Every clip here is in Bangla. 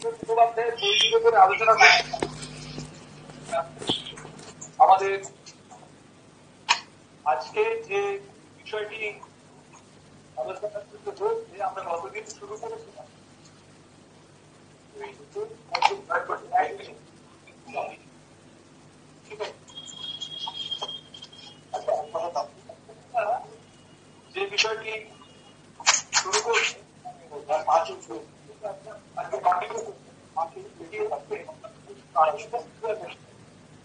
মুখোপাধ্যায়ের বইটির উপরে আলোচনা করছি। আমাদের আজকে যে বিষয়টি আলোচনা করতে হচ্ছে, আমরা গতদিন শুরু করেছিলাম যে বিষয়টি শুরু করছে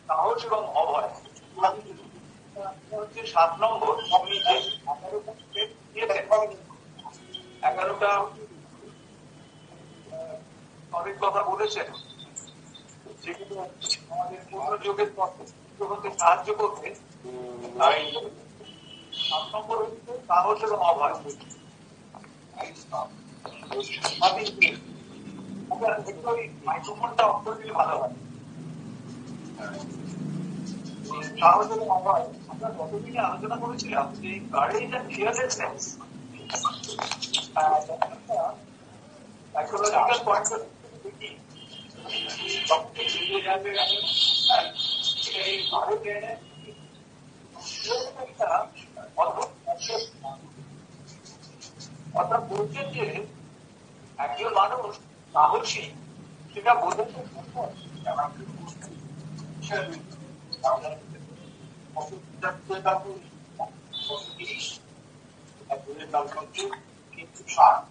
সাহস এবং অভয় হচ্ছে 7 নম্বর। আপনি যে 11টা অনেক কথা বলেছেন, যেগুলো আমাদের পূর্ণ যোগের পথে হতে সাহায্য করবে। 7 নম্বর হচ্ছে সাহস এবং অভয়। মাইক্রোফোনটা অফ করে দিলে ভালো হয়। সাহস এবং অভয় আমরা গতদিনে আলোচনা করেছিলাম যে কারেজ অ্যান্ড ফিয়ারলেসনেস সাইকোলজিক্যাল পয়েন্ট দেখি অর্থাৎ বলছেন যে একজন মানুষ সাহসী, সেটা বোঝাতে কিন্তু সাহস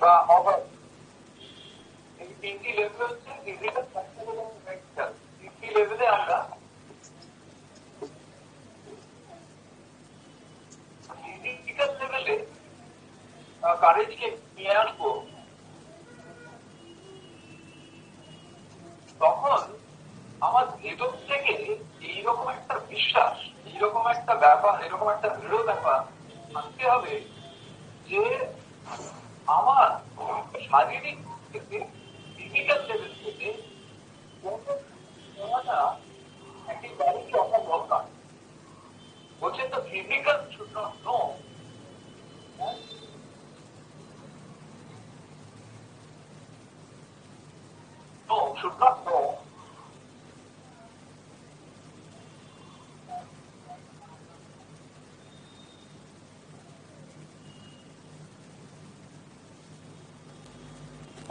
বা অভাব, এই তিনটি লেভেল হচ্ছে ফিজিক্যাল, প্র্যাকটিক্যাল এবং মেন্টাল। তিনটি লেভেলে আমরা ফিজিক্যাল লেভেলে কারেজকে নিয়ে আসবো। তখন আমার ভেতর থেকে এইরকম একটা বিশ্বাস, এইরকম একটা ব্যাপার, এরকম একটা দৃঢ় ব্যাপার থাকতে হবে যে আমার শারীরিক থেকে, ফিজিক্যাল লেভেল থেকে একেবারেই অসম্ভব নয়। বলছেন তো physical should not know, should not know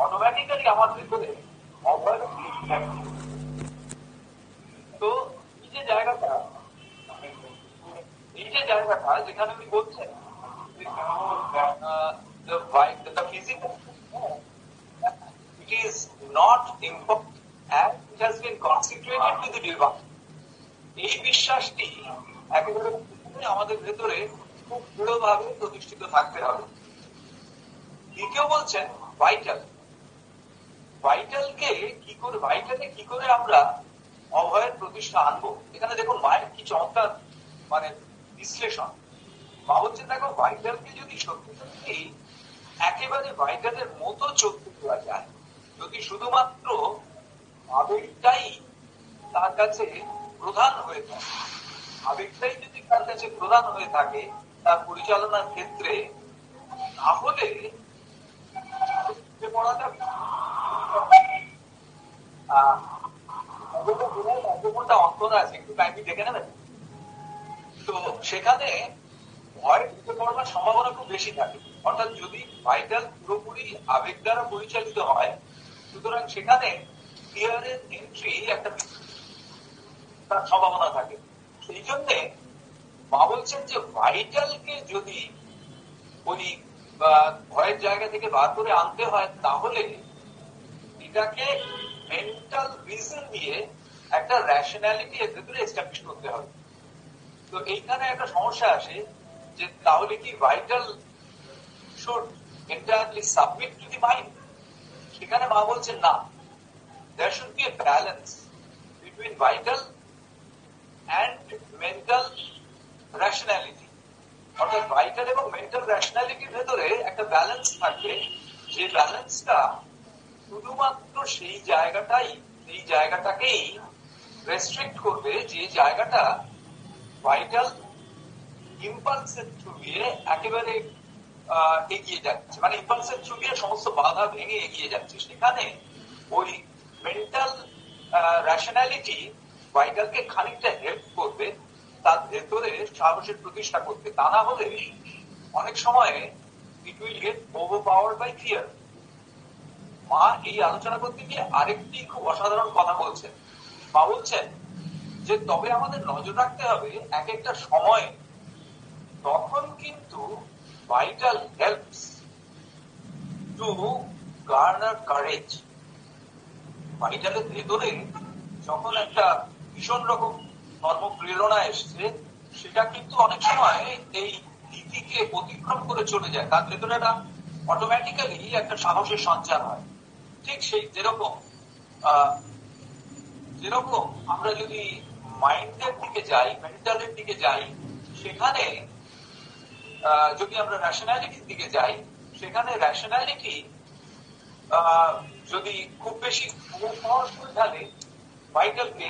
automatically আমার ভিতরে অভয়। তো এই যে জায়গাটা যেখানে উনি বলছেন the physical it is not important and it has been consecrated to the divine. এই বিশ্বাসটি একেবারে আমাদের ভেতরে খুব দৃঢ়ভাবে প্রতিষ্ঠিত থাকতে হবে। দ্বিতীয় বলছেন ভাইটাল। ভাইটালকে কি করে আমরা অভয়ের প্রতিষ্ঠা আনবো। এখানে দেখুন মায়ের কি চমৎকার মানে বিশ্লেষণ। মা বলছেন দেখো, ভাইটালকে যদি সত্যি সত্যি একেবারে ভাইটালের মতো চলতে দেওয়া যায়, যদি শুধুমাত্র আবেগটাই তার কাছে প্রধান হয়ে থাকে, আবেগটাই যদি তার কাছে প্রধান হয়ে থাকে তার পরিচালনার ক্ষেত্রে, তাহলে পড়াটা অন্তরা আছে, একটু টাইম দেখে নেবেন। তো সেখানে ভয় ঢুকে পড়ার সম্ভাবনা খুব বেশি থাকে। অর্থাৎ যদি ভাইটাল পুরোপুরি আবেগ দ্বারা পরিচালিত হয়, সুতরাং সেখানে ফিয়ারের এন্ট্রি একটা তার সম্ভাবনা থাকে। সেই জন্যে মা বলছেন যে ভাইটালকে যদি ওই ভয়ের জায়গা থেকে বার করে আনতে হয়, তাহলে এটাকে মেন্টাল রিজন দিয়ে একটা র্যাশনালিটি এর ভেতরে এস্টাবলিশ করতে হবে। তো এইখানে একটা সমস্যা আসে যে তাহলে কি vital should entirely submit to the mind. সেখানে মা বলছেন না, there should be a balance between vital and mental rationality. অর্থাৎ ভাইটাল এবং মেন্টাল রেশনালিটির ভেতরে একটা ব্যালেন্স থাকবে, যে ব্যালেন্সটা শুধুমাত্র সেই জায়গাটাকেই রেস্ট্রিক্ট করবে, যে জায়গাটা ভাইটাল ইম্পালসের থ্রু দিয়ে একেবারে এগিয়ে যাচ্ছে, মানে ইম্পালসের থ্রু দিয়ে সমস্ত বাধা ভেঙে এগিয়ে যাচ্ছে। সেখানে ওই মেন্টাল রেশনালিটি ভাইটালকে খানিকটা হেল্প করবে তার ভেতরে সাহসের প্রতিষ্ঠা করতে। তা না হলে অনেক সময় it will get overpowered by fear. মা এই আলোচনা করতে গিয়ে আরেকটি খুব অসাধারণ কথা বলছেন। মা বলছেন যে তবে আমাদের নজর রাখতে হবে এক একটা সময়, তখন কিন্তু vital helps to garner courage. ভাইটালের ভেতরে যখন একটা ভীষণ রকম কর্মপ্রেরণা এসছে, সেটা কিন্তু অনেক সময় এই নীতিকে অতিক্রম করে চলে যায়, তার ভেতরে একটা অটোমেটিক্যালি একটা সাহসের সঞ্চার হয়। ঠিক সেই যেরকম আমরা যদি মাইন্ডের দিকে যাই, মেন্টালের দিকে যাই, সেখানে যদি আমরা রেশনালিটির দিকে যাই, সেখানে রেশনালিটি যদি খুব বেশি ঢালে ভাইটালকে,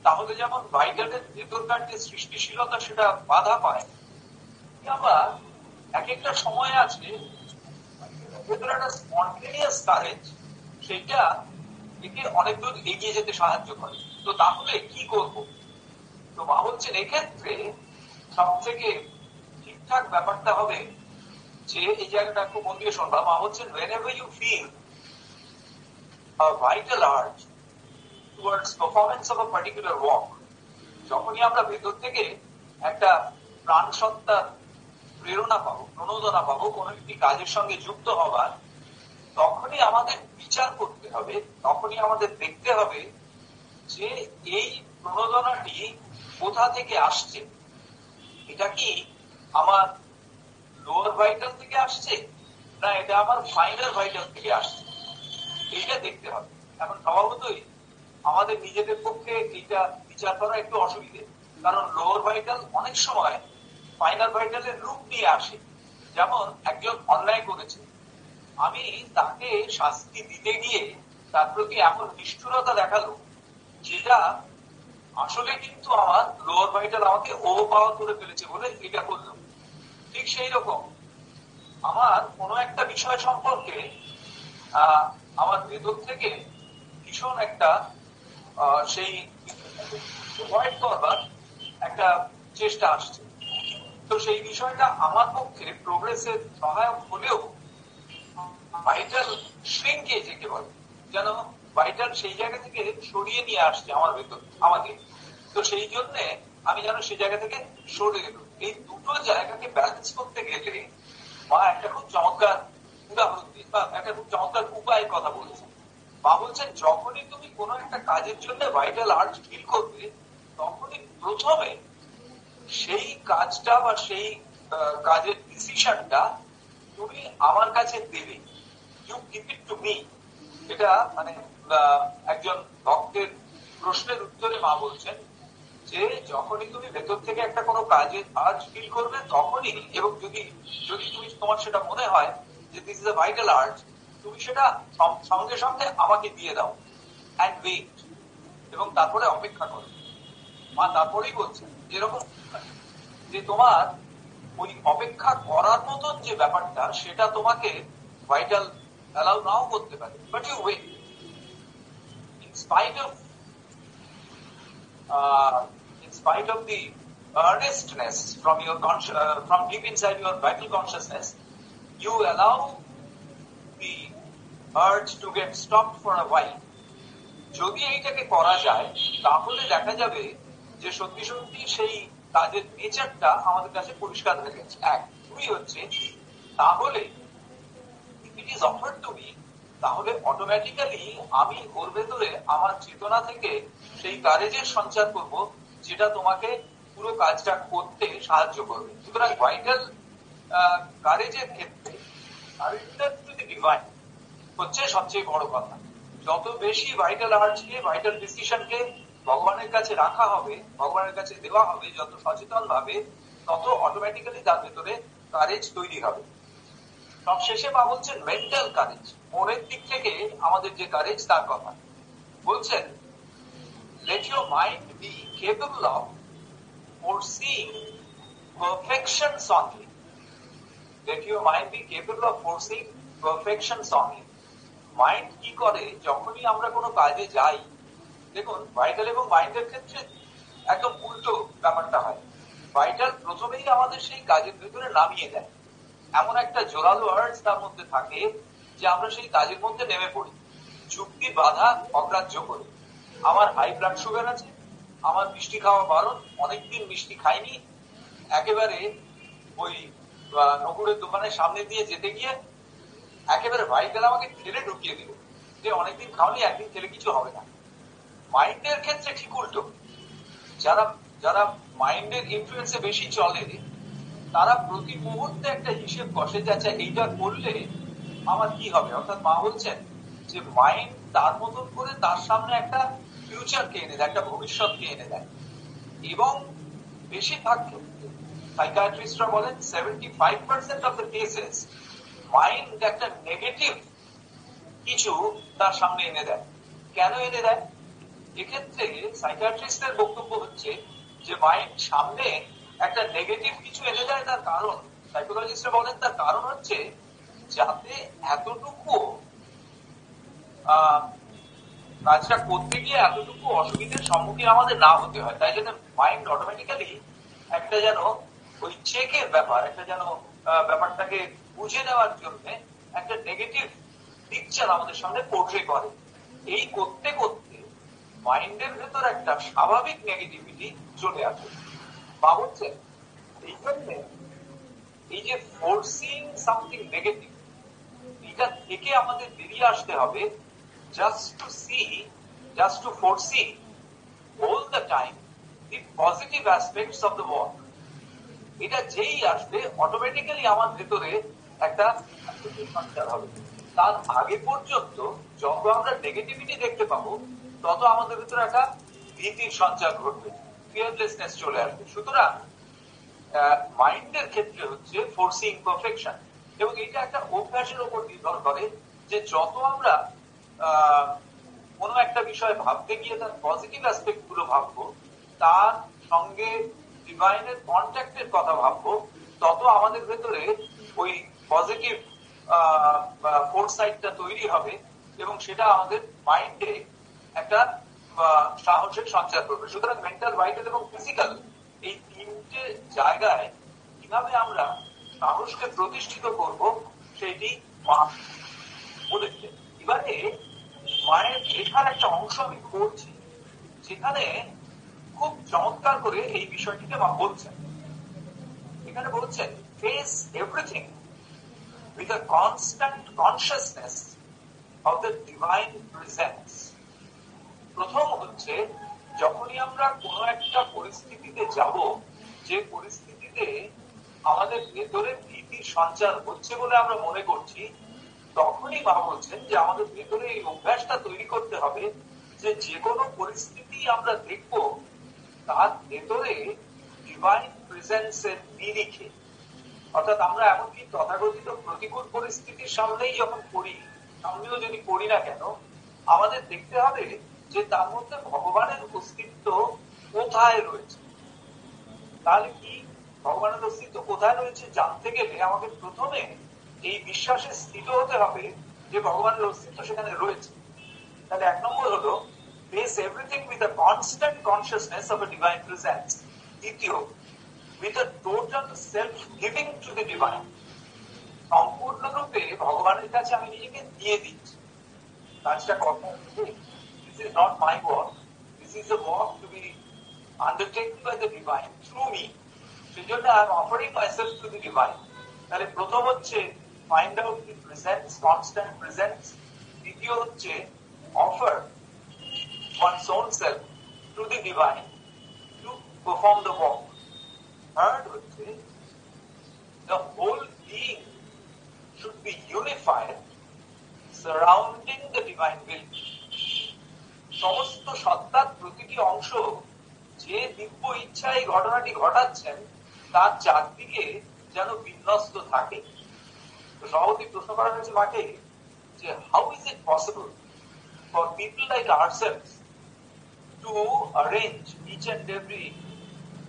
তাহলে যেমন ভাইটালের ভেতরকার যে সৃষ্টিশীলতা সেটা বাধা পায়, আবার এক একটা সময় আছে ভেতরে একটা স্পন্টেনিয়াস কারেজ, সেইটা একে অনেক দূর এগিয়ে যেতে সাহায্য করে। তো তাহলে কি করব? তো মা বলছেন এক্ষেত্রে সব থেকে ঠিকঠাক ব্যাপারটা হবে যে, এই জায়গাটা খুব মন দিয়ে শোনবা। মা বলছেন whenever you feel a vital urge towards performance of a particular walk, যখনই আমরা ভেতর থেকে একটা প্রাণ সত্তার প্রেরণা পাবো, প্রণোদনা পাবো কোনো একটি কাজের সঙ্গে যুক্ত হবার, তখনই আমাদের বিচার করতে হবে, তখনই আমাদের দেখতে হবে যে এই প্রণোদনাটি কোথা থেকে আসছে। এটা কি আমার লোয়ার ভাইটাল থেকে আসছে, না এটা আমার ফাইনাল ভাইটাল থেকে আসছে, এইটা দেখতে হবে। এখন স্বভাবতই আমাদের নিজেদের পক্ষে এইটা বিচার করা একটু অসুবিধে, কারণ লোয়ার ভাইটাল অনেক সময় ফাইনাল ভাইটালের রূপ নিয়ে আসে। যেমন একজন অন্যায় করেছে, আমি তাকে শাস্তি দিতে গিয়ে তার প্রতি এমন নিষ্ঠুরতা দেখালো, যেটা আসলে কিন্তু আমার লোয়ার ভাইটাল আমাকে ওভারপাওয়ার করে ফেলেছে বলে এটা করলো। ঠিক সেই রকম আমার কোনো একটা বিষয় সম্পর্কে আমার ভেতর থেকে ভীষণ একটা সেই অ্যাভয়েড করবার একটা চেষ্টা আসছে। তো সেই বিষয়টা আমার পক্ষে প্রোগ্রেসের সহায়ক হলেও ভাইটাল শ্রিঙ্কেজ একে বলে, যেন ভাইটাল সেই জায়গা থেকে সরিয়ে নিয়ে আসছে আমার ভেতর আমাকে। তো সেই জন্যে আমি যেন সেই জায়গা থেকে সরে গেল। এই দুটো জায়গাকে ব্যালেন্স করতে গেলে মা একটা খুব চমৎকার উদাহরণ বা একটা খুব চমৎকার উপায়ের কথা বলছে। মা বলছেন যখনই তুমি কোনো একটা কাজের জন্য ভাইটাল আর্জ ফিল করবে, তখনই প্রথমে সেই কাজটা বা সেই কাজের ডিসিশনটা তুমি আমার কাছে দেবে, you keep it to me. এটা মানে একজন ভক্তের প্রশ্নের উত্তরে মা বলছেন যে যখনই তুমি ভেতর থেকে একটা কোনো কাজের আর্জ ফিল করবে, তখনই, এবং যদি তুমি তোমার সেটা মনে হয় যে this is a vital urge, তুমি সেটা সঙ্গে সঙ্গে আমাকে দিয়ে দাও অ্যান্ড ওয়েট, এবং তারপরে অপেক্ষা করো। মা তারপরেই বলছেন যেরকম যে তোমার ওই অপেক্ষা করার মতন যে ব্যাপারটা, সেটা তোমাকে ভাইটাল অ্যালাউ নাও করতে পারে, but you wait in spite of the earnestness from deep inside your vital consciousness, you allow the urge to get stopped for a while. যদি এইটাকে করা যায়, তাহলে দেখা যাবে যে সত্যি সত্যি সেই কাজের নেচারটা আমাদের কাছে পরিষ্কার হয়ে গেছে। এক, দুই হচ্ছে, তাহলে if it is offered to me, তাহলে অটোমেটিক্যালি আমি ওর ভেতরে আমার চেতনা থেকে সেই কারেজের সঞ্চার করব, যেটা তোমাকে পুরো কাজটা করতে সাহায্য করবে। সুতরাং ভাইটাল কারেজের ক্ষেত্রে ডিভাইন হচ্ছে সবচেয়ে বড় কথা। যত বেশি ভাইটাল আর্জকে, ভাইটাল ডিসিশনকে ভগবানের কাছে রাখা হবে, ভগবানের কাছে দেওয়া হবে যত সচেতন ভাবে, তত অটোমেটিক্যালি তার ভেতরে কারেজ তৈরি হবে। সবশেষে মা বলছেন মেন্টাল কারেজ, মনের দিক থেকে আমাদের যে কারেজ তার কথা বলছেন। Let your mind be capable of foreseeing perfections only. Let your mind be capable of foreseeing perfections only. Mind কি করে, যখনই আমরা কোনো কাজে যাই, দেখুন ভাইটাল এবং মাইন্ডের ক্ষেত্রে একদম উল্টো ব্যাপারটা হয়। ভাইটাল প্রথমেই আমাদের সেই কাজের ভেতরে নামিয়ে দেয়, এমন একটা জোরালো আর্জ তার মধ্যে থাকে যে আমরা সেই কাজের মধ্যে নেমে পড়ি, যুক্তি বাধা অগ্রাহ্য করি। আমার হাই ব্লাড সুগার আছে, আমার মিষ্টি খাওয়া বারণ, অনেকদিন মিষ্টি খাইনি, একেবারে ওই নকুরের দোকানের সামনে দিয়ে যেতে গিয়ে একেবারে ভাইটাল আমাকে ঠেলে ঢুকিয়ে দিল যে অনেকদিন খাওনি, একদিন খেলে কিছু হবে না। মাইন্ডের ক্ষেত্রে ঠিক উল্টো, যারা যারা মাইন্ডের ইনফ্লুয়েন্সে বেশি চলে তারা প্রতি মুহূর্তে একটা হিসেব কষে যাচ্ছে এইটা করলে আমার কি হবে। অর্থাৎ মা বলছেন যে মাইন্ড তার মতন করে তার সামনে একটা ফিউচারকে এনে দেয়, একটা ভবিষ্যৎকে এনে দেয়। এবং বেশিরভাগ ক্ষেত্রে সাইকিয়াট্রিস্টরা বলেন 75% অফ দ্য কেসেস মাইন্ড একটা নেগেটিভ কিছু তার সামনে এনে দেয়। কেন এনে দেয়? এক্ষেত্রে সাইকিয়াট্রিস্টের বক্তব্য হচ্ছে যে মাইন্ড সামনে একটা নেগেটিভ কিছু এনে দেয়, তার কারণ সাইকোলজিস্টরা বলেন তার কারণ হচ্ছে যাতে এতটুকু কাজটা করতে গিয়ে এতটুকু অসুবিধার সম্মুখীন আমাদের না হতে হয়। তাই জন্য মাইন্ড অটোমেটিক্যালি একটা যেন ওই চেকের ব্যাপার, একটা যেন ব্যাপারটাকে বুঝে নেওয়ার জন্য একটা নেগেটিভ পিকচার আমাদের সামনে পোর্ট্রে করে। এই করতে করতে মাইন্ডের ভেতর একটা স্বাভাবিক নেগেটিভিটি চলে আসে। বা হচ্ছে এই জন্য এই যে ফোর্সিং সামথিং নেগেটিভ, এটা থেকে আমাদের বেরিয়ে আসতে হবে just to foresee all the time the positive aspects of the world. এটা যেই আসবে অটোমেটিক্যালি আমার ভেতরে একটা সঞ্চার হবে। তার আগে পর্যন্ত যত আমরা নেগেটিভিটি দেখতে পাবো তত আমাদের ভেতরে একটা ভীতির সঞ্চার ঘটবে, ফিয়ারলেসনেস চলে আসবে। সুতরাং মাইন্ডের ক্ষেত্রে হচ্ছে ফোর্সিং পারফেকশন, এবং এটা একটা অভ্যাসের উপর নির্ভর করে যে যত আমরা কোনো একটা বিষয় ভাবতে গিয়ে তার পজিটিভ অ্যাসপেক্ট গুলো ভাববো, তার সঙ্গে ডিভাইনের কন্ট্যাক্টের কথা ভাববো, তত আমাদের ভেতরে ওই পজিটিভ ফোরসাইটটা তৈরি হবে এবং সেটা আমাদের মাইন্ডে একটা সাহসের সঞ্চার করবে। সুতরাং মেন্টাল, ভাইটাল এবং ফিজিক্যাল এই তিনটে জায়গায় কিভাবে আমরা সাহসকে প্রতিষ্ঠিত করব সেটি মা বলেছে। এবারে মায়ের লেখার একটা অংশ আমি পড়ছি, যেখানে খুব চমৎকার করে এই বিষয়টিকে মা বলছেন। এখানে বলছেন face everything with a constant consciousness of the divine presence. প্রথম হচ্ছে যখনই আমরা কোনো একটা পরিস্থিতিতে যাব, যে পরিস্থিতিতে আমাদের ভেতরে ভীতির সঞ্চার হচ্ছে বলে আমরা মনে করছি, তখনই মা বলছেন যে আমাদের ভেতরে এই অভ্যাসটা তৈরি করতে হবে যে যে কোনো পরিস্থিতি আমরা দেখব তার ভেতরে ডিভাইন প্রেজেন্সের নিরিখে, অর্থাৎ আমরা এমনকি তথাকথিত প্রতিকূল পরিস্থিতির সামনেই যখন পড়ি, সামনেও যদি পড়ি না কেন, আমাদের দেখতে হবে যে তার মধ্যে ভগবানের অস্তিত্ব কোথায় রয়েছে। তাহলে কি ভগবানের অস্তিত্ব কোথায় রয়েছে জানতে গেলে আমাকে প্রথমে এই বিশ্বাসে স্থিত হতে হবে যে ভগবানের অস্তিত্ব সেখানে রয়েছে। তাহলে এক নম্বর হলো face everything with a constant consciousness of a divine presence. দ্বিতীয়, with a total self-giving to the divine. সম্পূর্ণরূপে ভগবানের কাছে আমি নিজেকে দিয়ে দিচ্ছি। কাজটা কথা, this is not my work, this is a work to be undertaken by the divine through me. সেজন্য I am offering myself to the divine. তাহলে প্রথম হচ্ছে find out the presence, constant presence. দ্বিতীয় হচ্ছে offer one's own self to the divine to perform the work. Third হচ্ছে the whole being should be unified surrounding the divine will. সমস্ত সত্তার প্রতিটি অংশ যে দিব্য ইচ্ছা এই ঘটনাটি ঘটাচ্ছেন তার চারদিকে যেন বিন্যস্ত থাকে। তো সভাপতি প্রশ্ন করা হয়েছে মাকে যে how is it possible for people like ourselves to arrange each and every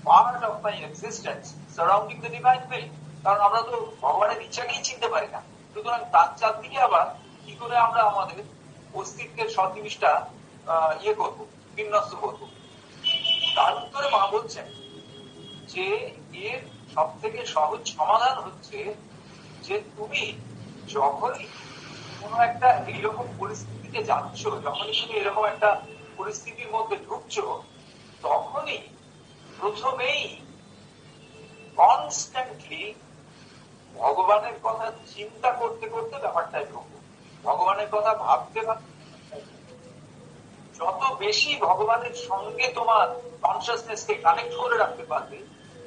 part of my existence surrounding the divine will. কারণ আমরা তো ভগবানের ইচ্ছাকেই চিনতে পারি না, সুতরাং তার চারদিকে আবার কি করে আমরা আমাদের অস্তিত্বের সন্নিবিষ্টা করবো, বিন্যস্ত করবো। তার উত্তরে মা বলছেন যে এর সব থেকে সহজ সমাধান হচ্ছে যে তুমি যখনই কোন একটা এইরকম পরিস্থিতিতে যাচ্ছ, যখনই তুমি এরকম একটা পরিস্থিতির মধ্যে ঢুকছো, তখনই প্রথমেই কনস্ট্যান্টলি ভগবানের কথা চিন্তা করতে করতে ব্যাপারটাই ঢুকবো, ভগবানের কথা ভাবতে ভাবতে। যত বেশি ভগবানের সঙ্গে তোমার কনসিয়াসনেসকে কানেক্ট করে রাখতে পারবে,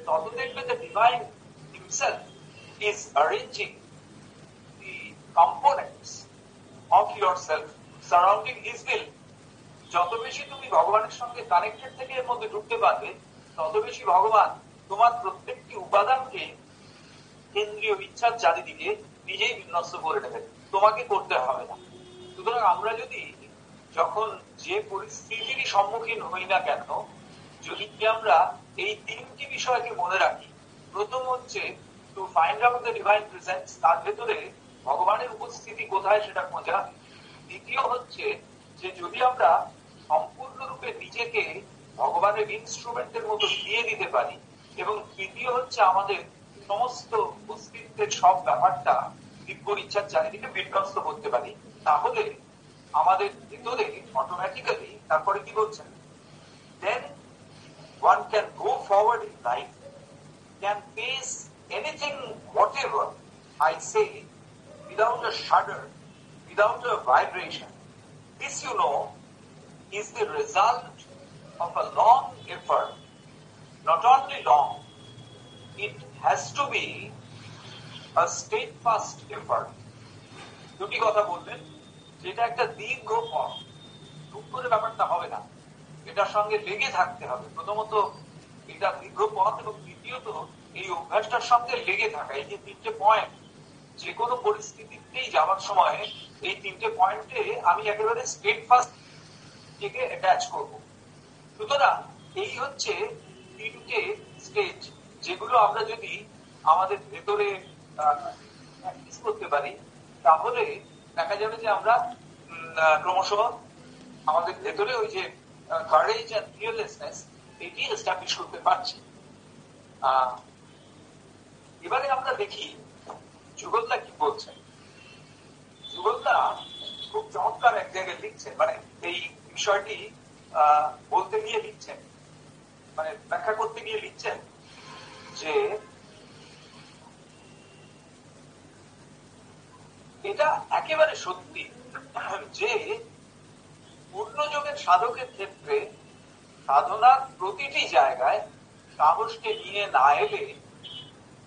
তত দেখবে যে divine himself is arranging the components of yourself surrounding his will. যত বেশি তুমি ভগবানের সঙ্গে কানেক্টেড থেকে এর মধ্যে ঢুকতে পারবে, তত বেশি ভগবান তোমার প্রত্যেকটি উপাদানকে কেন্দ্রীয় ইচ্ছার চারিদিকে নিজেই বিন্যস্ত করে নেবে, তোমাকে করতে হবে না। সুতরাং আমরা যদি যখন যে পরিস্থিতিরই সম্মুখীন হই না কেন, যদি আমরা এই তিনটি বিষয়কে মনে রাখি, প্রথম হচ্ছে to find out the divine presence, তার ভেতরে ভগবানের উপস্থিতি কোথায় সেটা খোঁজা। দ্বিতীয় হচ্ছে যে যদি আমরা সম্পূর্ণরূপে নিজেকে ভগবানের ইনস্ট্রুমেন্টের মতো দিয়ে দিতে পারি, এবং তৃতীয় হচ্ছে আমাদের সমস্ত অস্তিত্বের সব ব্যাপারটা দিব্য ইচ্ছার চারিদিকে বিন্যস্ত করতে পারি, তাহলে আমাদের ভিতরে অটোমেটিক্যালি, তারপরে কি বলছেন, then one can go forward in life, can face anything whatever I say without a shudder, without a vibration. This, you know, is the result of a long effort. Not only long, it has to be a steadfast effort. দুটি কথা বললেন, যেটা একটা দীর্ঘ পথ, টুক করে ব্যাপারটা হবে না, এটার সঙ্গে লেগে থাকতে হবে। প্রথমত এটা দীর্ঘ পথ, এবং দ্বিতীয়ত এই অভ্যাসটার সঙ্গে লেগে থাকা। এই যে তিনটে পয়েন্ট, যে কোনো পরিস্থিতিতেই যাওয়ার সময় এই তিনটে পয়েন্টে আমি একেবারে স্টেডফাস্ট থেকে অ্যাটাচ করবো। সুতরাং এই হচ্ছে তিনটে স্টেজ, যেগুলো আমরা যদি আমাদের ভেতরে প্র্যাকটিস করতে পারি, তাহলে দেখা যাবে যে আমরা ক্রমশ আমাদের ভেতরে ওই যে কারেজ এন্ড ফিয়ারলেসনেস, এটি এস্টাবলিশ করতে পারছি। এবারে আমরা দেখি যুগলদা কি বলছেন। যুগলদা খুব চমৎকার এক জায়গায় লিখছেন, মানে এই বিষয়টি বলতে গিয়ে লিখছেন, মানে ব্যাখ্যা করতে গিয়ে লিখছেন যে এটা একেবারে সত্যি যে পূর্ণযোগের সাধকের ক্ষেত্রে সাধনার প্রতিটি জায়গায় সাহসকে নিয়ে না এলে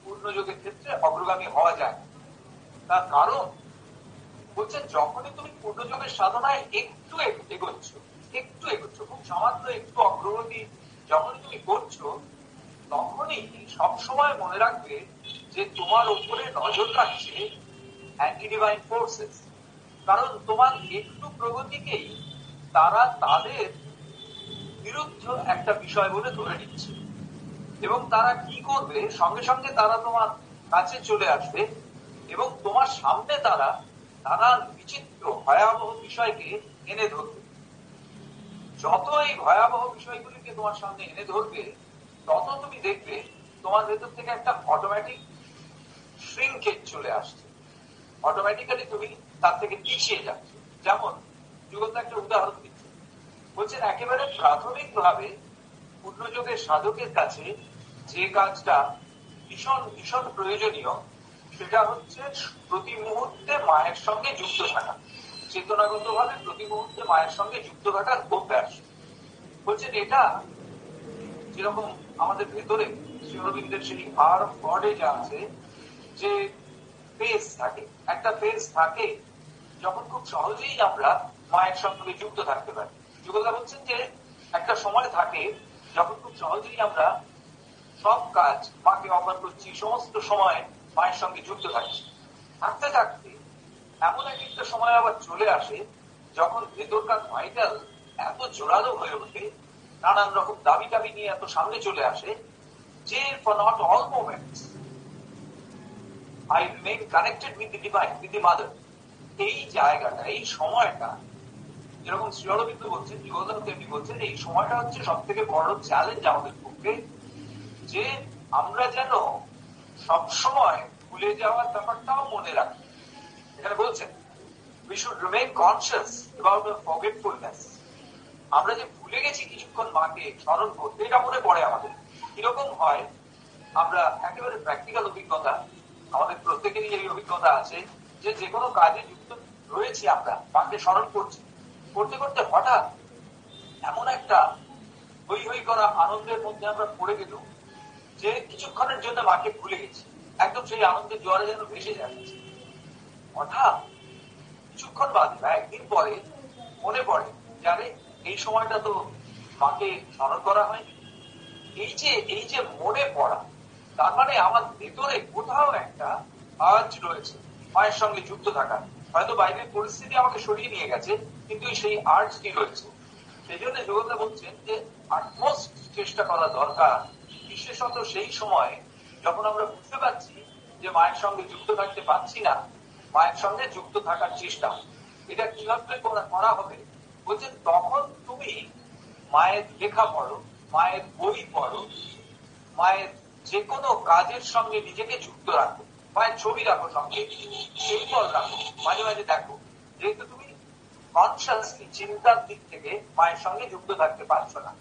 পূর্ণযোগের ক্ষেত্রে অগ্রগামী হওয়া যায়। তার কারণ বলছেন, যখনই তুমি পূর্ণযোগের সাধনায় একটু এগোচ্ছ, খুব সামান্য একটু অগ্রগতি যখনই তুমি করছো, তখনই সবসময় মনে রাখবে যে তোমার উপরে নজর রাখছে অ্যান্টি ডিভাইন ফোর্সেস। কারণ তোমার একটু প্রগতিকেই তারা তাদের বিরুদ্ধ একটা বিষয় বলে ধরে নিচ্ছে, এবং তারা কি করবে, সঙ্গে সঙ্গে তারা তোমার কাছে চলে আসবে এবং তোমার সামনে তারা নানান বিচিত্র ভয়াবহ বিষয়কে এনে ধরবে। যত এই ভয়াবহ বিষয়গুলিকে তোমার সামনে এনে ধরবে, তত তুমি দেখবে তোমার ভেতর থেকে একটা অটোমেটিক শ্রিঙ্কেজ চলে আসছে, অটোমেটিক্যালি তুমি তার থেকে পিছিয়ে যাচ্ছ। যেমন যুগলদা একটা উদাহরণ দিচ্ছে, বলছেন একেবারে প্রাথমিক ভাবে পূর্ণযোগের সাধকের কাছে যে কাজটা ভীষণ ভীষণ প্রয়োজনীয়, সেটা হচ্ছে প্রতি মুহূর্তে মায়ের সঙ্গে যুক্ত থাকা, চেতনাগত ভাবে প্রতি মুহূর্তে মায়ের সঙ্গে যুক্ত থাকার অভ্যাস। বলছেন এটা যেরকম আমাদের ভেতরে শ্রী অরবিন্দের সেই আর গডে যা আছে, যে ফেজ থাকে, একটা ফেজ থাকে যখন খুব সহজেই আমরা মায়ের সঙ্গে যুক্ত থাকতে পারি, যুগলদা বলছেন যে একটা সময় থাকে যখন খুব সহজেই আমরা সব কাজ মাকে অফার করছি, সমস্ত সময় মায়ের সঙ্গে যুক্ত থাকছি। থাকতে থাকতে এমন এক একটা সময় আবার চলে আসে যখন ভেতরকার ভাইটাল এত জোরালো হয়ে ওঠে, নানান রকম দাবি দাবি নিয়ে এত সামনে চলে আসে যে for not all moments I remain connected with the divine, with the mother. এই জায়গাটা, এই সময়টা, যেরকম শ্রী অরবিন্দ বলছেন, যুগলদা তেমনি বলছেন, এই সময়টা হচ্ছে সব থেকে বড় চ্যালেঞ্জ আমাদের পক্ষে, যে আমরা যেন সবসময় ভুলে যাওয়ার ব্যাপারটাও মনে রাখি। এখানে বলছেন we should remain conscious about the forgetfulness. আমরা যে ভুলে গেছি কিছুক্ষণ মাকে স্মরণ করতে, এটা মনে পড়ে আমাদের। কিরকম হয়, আমরা একেবারে প্র্যাকটিক্যাল অভিজ্ঞতা, আমাদের প্রত্যেকেরই এই অভিজ্ঞতা আছে যে যে কোনো কাজে যুক্ত রয়েছি, আমরা মাকে স্মরণ করছি, করতে করতে হঠাৎ এমন একটা হই হই করা আনন্দের মধ্যে আমরা পড়ে গেল যে কিছুক্ষণের জন্য মাকে ভুলে গেছি, একদম সেই আনন্দের জোয়ারে যেন ভেসে যাচ্ছে। হঠাৎ কিছুক্ষণ বাদে বা একদিন পরে মনে পড়ে, জানে এই সময়টা তো মাকে স্মরণ করা হয়নি। এই যে মনে পড়া, তার মানে আমার ভেতরে কোথাও একটা আজ রয়েছে মায়ের সঙ্গে যুক্ত থাকা। হয়তো বাইরের পরিস্থিতি আমাকে সরিয়ে নিয়ে গেছে, কিন্তু সেই আর্টসটি রয়েছে। সেই জন্য জগৎটা বলছেন যে আটমোস্ট চেষ্টা করা দরকার, বিশেষত সেই সময় যখন আমরা বুঝতে পারছি যে মায়ের সঙ্গে যুক্ত থাকতে পারছি না, মায়ের সঙ্গে যুক্ত থাকার চেষ্টা। এটা কিভাবে করা হবে বলছেন, তখন তুমি মায়ের লেখা পড়ো, মায়ের বই পড়ো, মায়ের যে কোনো কাজের সঙ্গে নিজেকে যুক্ত রাখো, মায়ের ছবি রাখো সঙ্গে, সিম্বল রাখো, মাঝে মাঝে দেখো, যেহেতু তুমি কনসিয়াসলি চিন্তার দিক থেকে মায়ের সঙ্গে যুক্ত থাকতে পারছো না।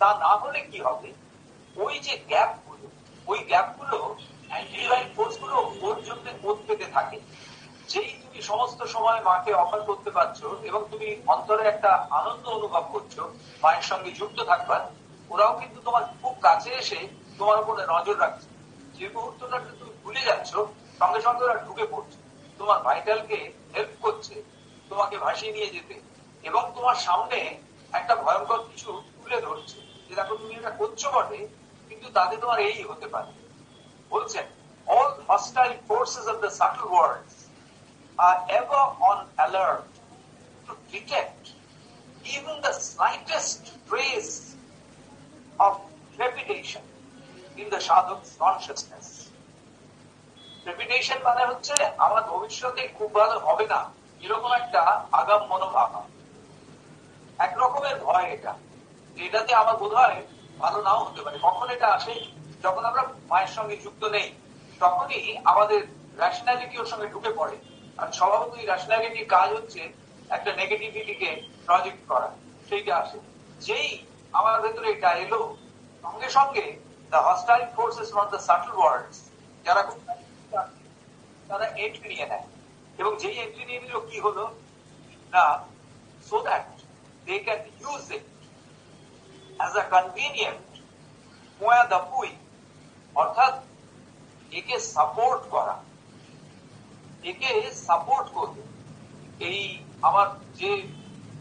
তা না হলে কি হবে, ওই যে গ্যাপগুলো অ্যান্টিডিভাইন ফোর্স গুলো ওর জন্য ওত পেতে থাকে। যেই তুমি সমস্ত সময় মাকে অফার করতে পারছো এবং তুমি অন্তরে একটা আনন্দ অনুভব করছো মায়ের সঙ্গে যুক্ত থাকবার, ওরাও কিন্তু তোমার খুব কাছে এসে তোমার উপরে নজর রাখছে। যে মুহূর্তটা তুমি ভুলে যাচ্ছ, সঙ্গে সঙ্গে ওরা ঢুকে পড়ছে, তোমার ভাইটালকে হেল্প করছে তোমাকে ভাসিয়ে নিয়ে যেতে, এবং তোমার সামনে একটা ভয়ঙ্কর কিছু তুলে ধরছে যে দেখো তুমি এটা করছো বটে, কিন্তু তাতে তোমার এই হতে পারে। বলছেন, all hostile forces of the subtle worlds are ever on alert to detect even the slightest trace of trepidation in the sadhuk's consciousness. Trepidation মানে হচ্ছে আমার ভবিষ্যতে খুব ভালো হবে না, এরকম একটা আগাম মনোভাব, একরকমের ভয়। এটাতে আমার বোধ হয় ভালো নাও হতে পারে। কখন এটা আসে, যখন আমরা মায়ের সঙ্গে যুক্ত নেই, তখনই আমাদের রেশনালিটি ওর সঙ্গে ঢুকে পড়ে। আর স্বভাবত এই রেশনালিটির কাজ হচ্ছে একটা নেগেটিভিটিকে প্রজেক্ট করা, সেইটা আসে। যেই আমার ভেতরে এটা এলো, সঙ্গে সঙ্গে the hostile forces from the subtle worlds, যারা খুব তারা এন্ট্রি নিয়ে নেয়, এবং যেই এন্ট্রি নিয়ে নিল কি হলো না, so that they can use it as a convenient point d'appui, অর্থাৎ একে সাপোর্ট করা, একে সাপোর্ট করবে। এই আমার যে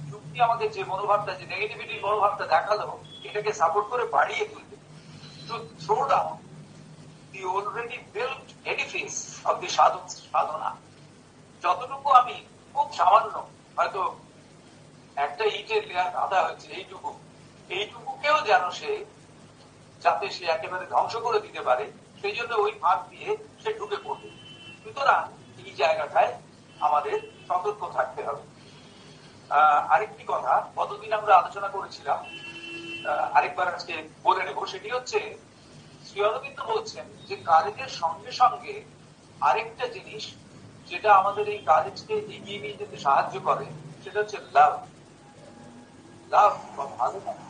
যুক্তি আমাকে যে মনোভাবটা, যে নেগেটিভিটির মনোভাবটা দেখালো, এটাকে সাপোর্ট করে বাড়িয়ে তুলবে, to throw down the already built edifice of the sadhana. যতটুকু আমি খুব সামান্য, হয়তো একটা ইটের লেয়ার বাঁধা হয়েছে, এইটুকুকেও যেন যাতে সে একেবারে ধ্বংস করে দিতে পারে, সেই জন্য ওই ফাঁক দিয়ে সে ঢুকে পড়বে। সুতরাং এই জায়গাটায় আমাদের সতর্ক থাকতে হবে। আরেকটি কথা কতদিন আমরা আলোচনা করেছিলাম, আরেকবার আজকে বলে নেব, সেটি হচ্ছে শ্রী অরবিন্দ বলছেন যে কারেজের সঙ্গে সঙ্গে আরেকটা জিনিস যেটা আমাদের এই কারেজকে এগিয়ে নিয়ে যেতে সাহায্য করে, সেটা হচ্ছে লাভ। লাভ বা ভালোবাসা।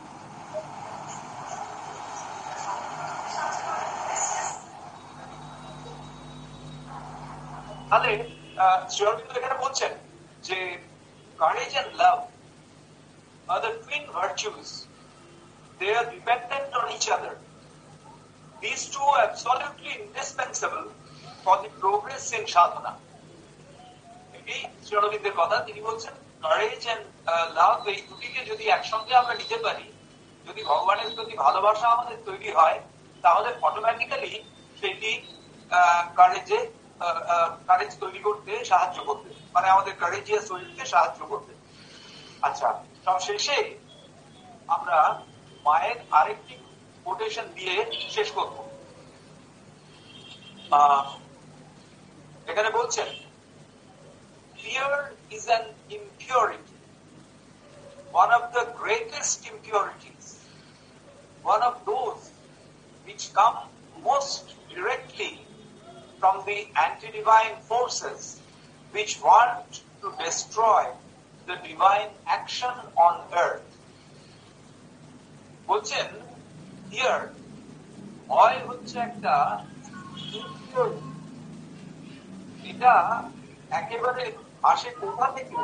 তাহলে শ্রী অরবিন্দ এখানে বলছেন যে courage and love are the twin virtues. They are dependent on each other. These two are absolutely indispensable for the progress in sadhana. এই শ্রী অরবিন্দের কথা। তিনি বলছেন কারেজ এন্ড লাভ, এই দুটিকে যদি একসঙ্গে আমরা নিতে পারি, যদি ভগবানের প্রতি ভালোবাসা আমাদের তৈরি হয়, তাহলে অটোমেটিক্যালি সেটি কারেজ তৈরি করতে সাহায্য করবে, মানে আমাদের কারেজিয়াস শরীরকে সাহায্য করবে। আচ্ছা, সব শেষে আমরা মায়ের আরেকটি কোটেশন দিয়ে শেষ করব। এখানে বলছেন, fear is an impurity, one of the greatest impurities, one of those which come most directly from the anti-divine forces which want to destroy the divine action on earth. বলছেন, fear, ভয় হচ্ছে একটা impurity, এটা একেবারে আসে কোথা থেকে?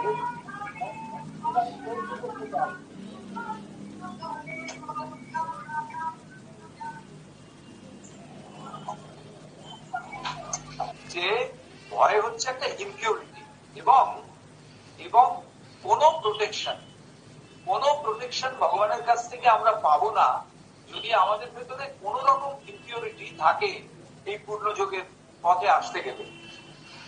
যে ভয় হচ্ছে একটা ইমপিউরিটি, এবং এবং কোনো প্রোটেকশন ভগবানের কাছ থেকে আমরা পাবো না যদি আমাদের ভেতরে কোন রকম ইমপিউরিটি থাকে এই পূর্ণযোগের পথে আসতে গেলে।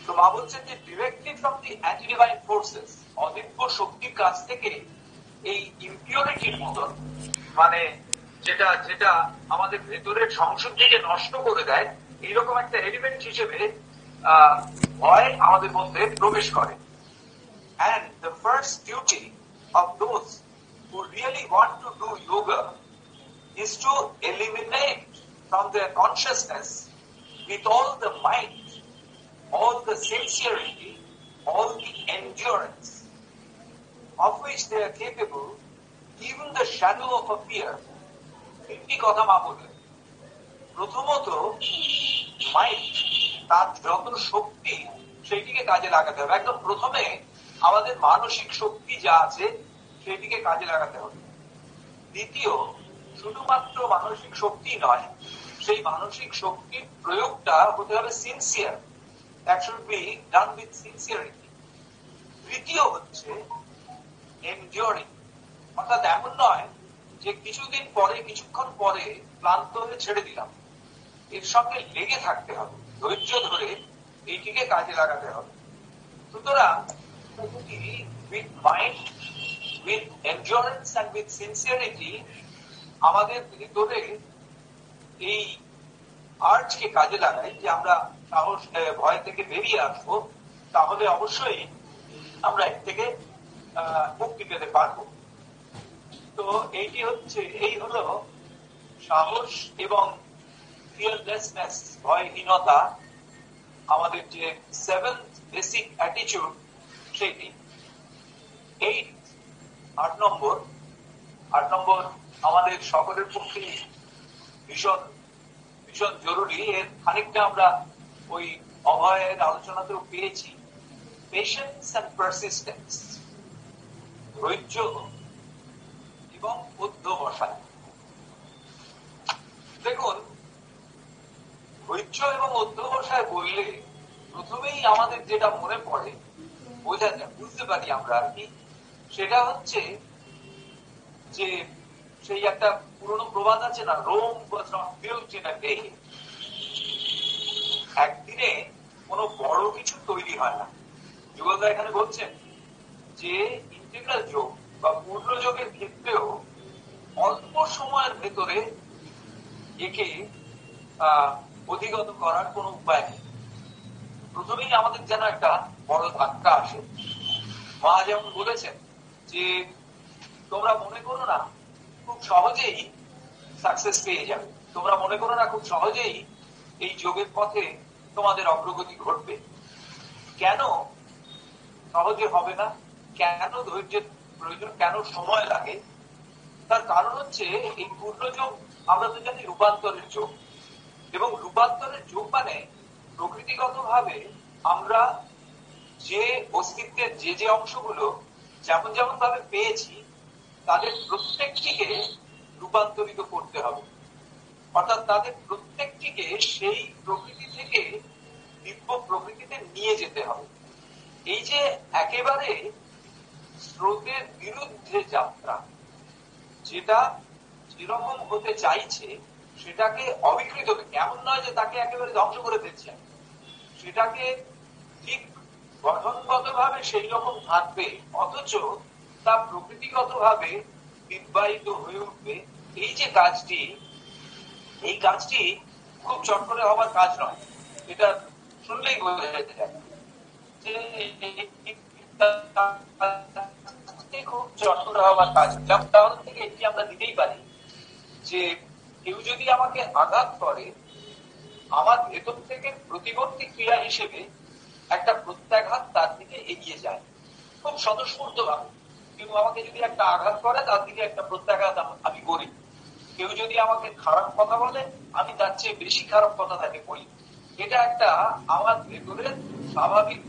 তো মা বলছেন যে directly from the anti divine forces, অদিব্য শক্তির কাছ থেকে এই ইমপিউরিটির মতন, মানে যেটা যেটা আমাদের ভেতরের সংশুদ্ধিকে নষ্ট করে দেয়, এইরকম একটা এলিমেন্ট হিসেবে ভয় আমাদের মধ্যে প্রবেশ করে। And the first duty of those who really want to do yoga is to eliminate from their consciousness, with all the might, all the sincerity, all the endurance of which they are capable, even the shadow of a fear. তিনটি কথা মা বললেন। প্রথমত, মাইট, তার যত শক্তি সেইটিকে কাজে লাগাতে হবে। একদম প্রথমে আমাদের মানসিক শক্তি যা আছে সেটিকে কাজে লাগাতে হবে। দ্বিতীয়, শুধুমাত্র মানসিক শক্তি নয়, সেই মানসিক শক্তির প্রয়োগটা হতে হবে sincere, that should be done with sincerity. তৃতীয় হচ্ছে এনডিউরিং, অর্থাৎ এমন নয় যে কিছুক্ষণ পরে ক্লান্ত হয়ে ছেড়ে দিলাম, এর সঙ্গে লেগে থাকতে হবে, ধৈর্য ধরে এইটিকে কাজে লাগাতে হবে। সুতরাং with mind, with endurance and with sincerity আমাদের ভেতরে এই আর্জকে কাজে লাগাই যে আমরা সাহস, ভয় থেকে বেরিয়ে আসবো, তাহলে অবশ্যই আমরা এর থেকে মুক্তি পেতে পারবো। তো এই হলো সাহস এবং ফিয়ারলেসনেস, ভয়হীনতা, আমাদের যে 7th বেসিক অ্যাটিটিউড সেটি। 8 নম্বর আমাদের সকলের পক্ষে ভীষণ ভীষণ জরুরি। এর খানিকটা আমরা ওই অভয়ের আলোচনাতেও পেয়েছি। পেশেন্স এন্ড পারসিস্টেন্স, ধৈর্য এবং অধ্যবসায়। দেখুন, ধৈর্য এবং অধ্যবসায় বললে প্রথমেই আমাদের যেটা মনে পড়ে, বুঝতে পারি আমরা আর কি, সেটা হচ্ছে যে সেই একটা পুরনো প্রবাদ আছে না, Rome was not built in a day. একদিনে কোনো বড় কিছু তৈরি হয় না। যুগলদা এখানে বলছেন যে ইন্টিগ্রাল যোগ বা পূর্ণ যোগের ক্ষেত্রেও অল্প সময়ের ভেতরে একে অধিগত করার কোন উপায় নেই। প্রথমেই আমাদের যেন একটা বড় ধাক্কা আসে। মা যেমন বলেছেন যে তোমরা মনে করো না খুব সহজেই সাকসেস পেয়ে যাবে, তোমরা মনে করো না খুব সহজেই এই যোগের পথে তোমাদের অগ্রগতি ঘটবে। কেন সহজে হবে না? কেন ধৈর্যের প্রয়োজন? কেন সময় লাগে? তার কারণ হচ্ছে এই পূর্ণ যোগ আমরা তো জানি রূপান্তরের যোগ, এবং রূপান্তরের যোগ মানে প্রকৃতিগত ভাবে আমরা যে অস্তিত্বের যে অংশগুলো যেমন যেমন ভাবে পেয়েছি তাদের প্রত্যেকটিকে রূপান্তরিত করতে হবে, অর্থাৎ তাদের প্রত্যেকটিকে সেই প্রকৃতি থেকে দিব্য প্রকৃতিতে নিয়ে যেতে হবে। এই যে একেবারে স্রোতের বিরুদ্ধে যাত্রা, যেটা যেরকম হতে চাইছে সেটাকে অবিকৃত, এমন নয় যে তাকে একেবারে ধ্বংস করে দিচ্ছে, সেটাকে ঠিক গঠনগত ভাবে সেই রকম থাকবে, অথচ তা প্রকৃতিগত ভাবে বিবাহিত হয়ে উঠবে। এই যে কাজটি, এই কাজটি খুব চট করে হবার কাজ নয়, এটা শুনলেই বোঝা যায় যে খুব চট করে হবার কাজ। উদাহরণ থেকে এটি আমরা দিতেই পারি যে কেউ যদি আমাকে আঘাত করে, আমার ভেতর থেকে প্রতিবর্তী ক্রিয়া হিসেবে একটা প্রত্যাঘাত তার দিকে এগিয়ে যায় খুব স্বতঃস্ফূর্ত ভাবে। কেউ আমাকে যদি একটা আঘাত করে, তার দিকে একটা প্রত্যাঘাত আমি করি। কেউ যদি আমাকে খারাপ কথা বলে, আমি তার চেয়ে বেশি খারাপ কথা তাকে বলি। এটা একটা আমার ভেতরের স্বাভাবিক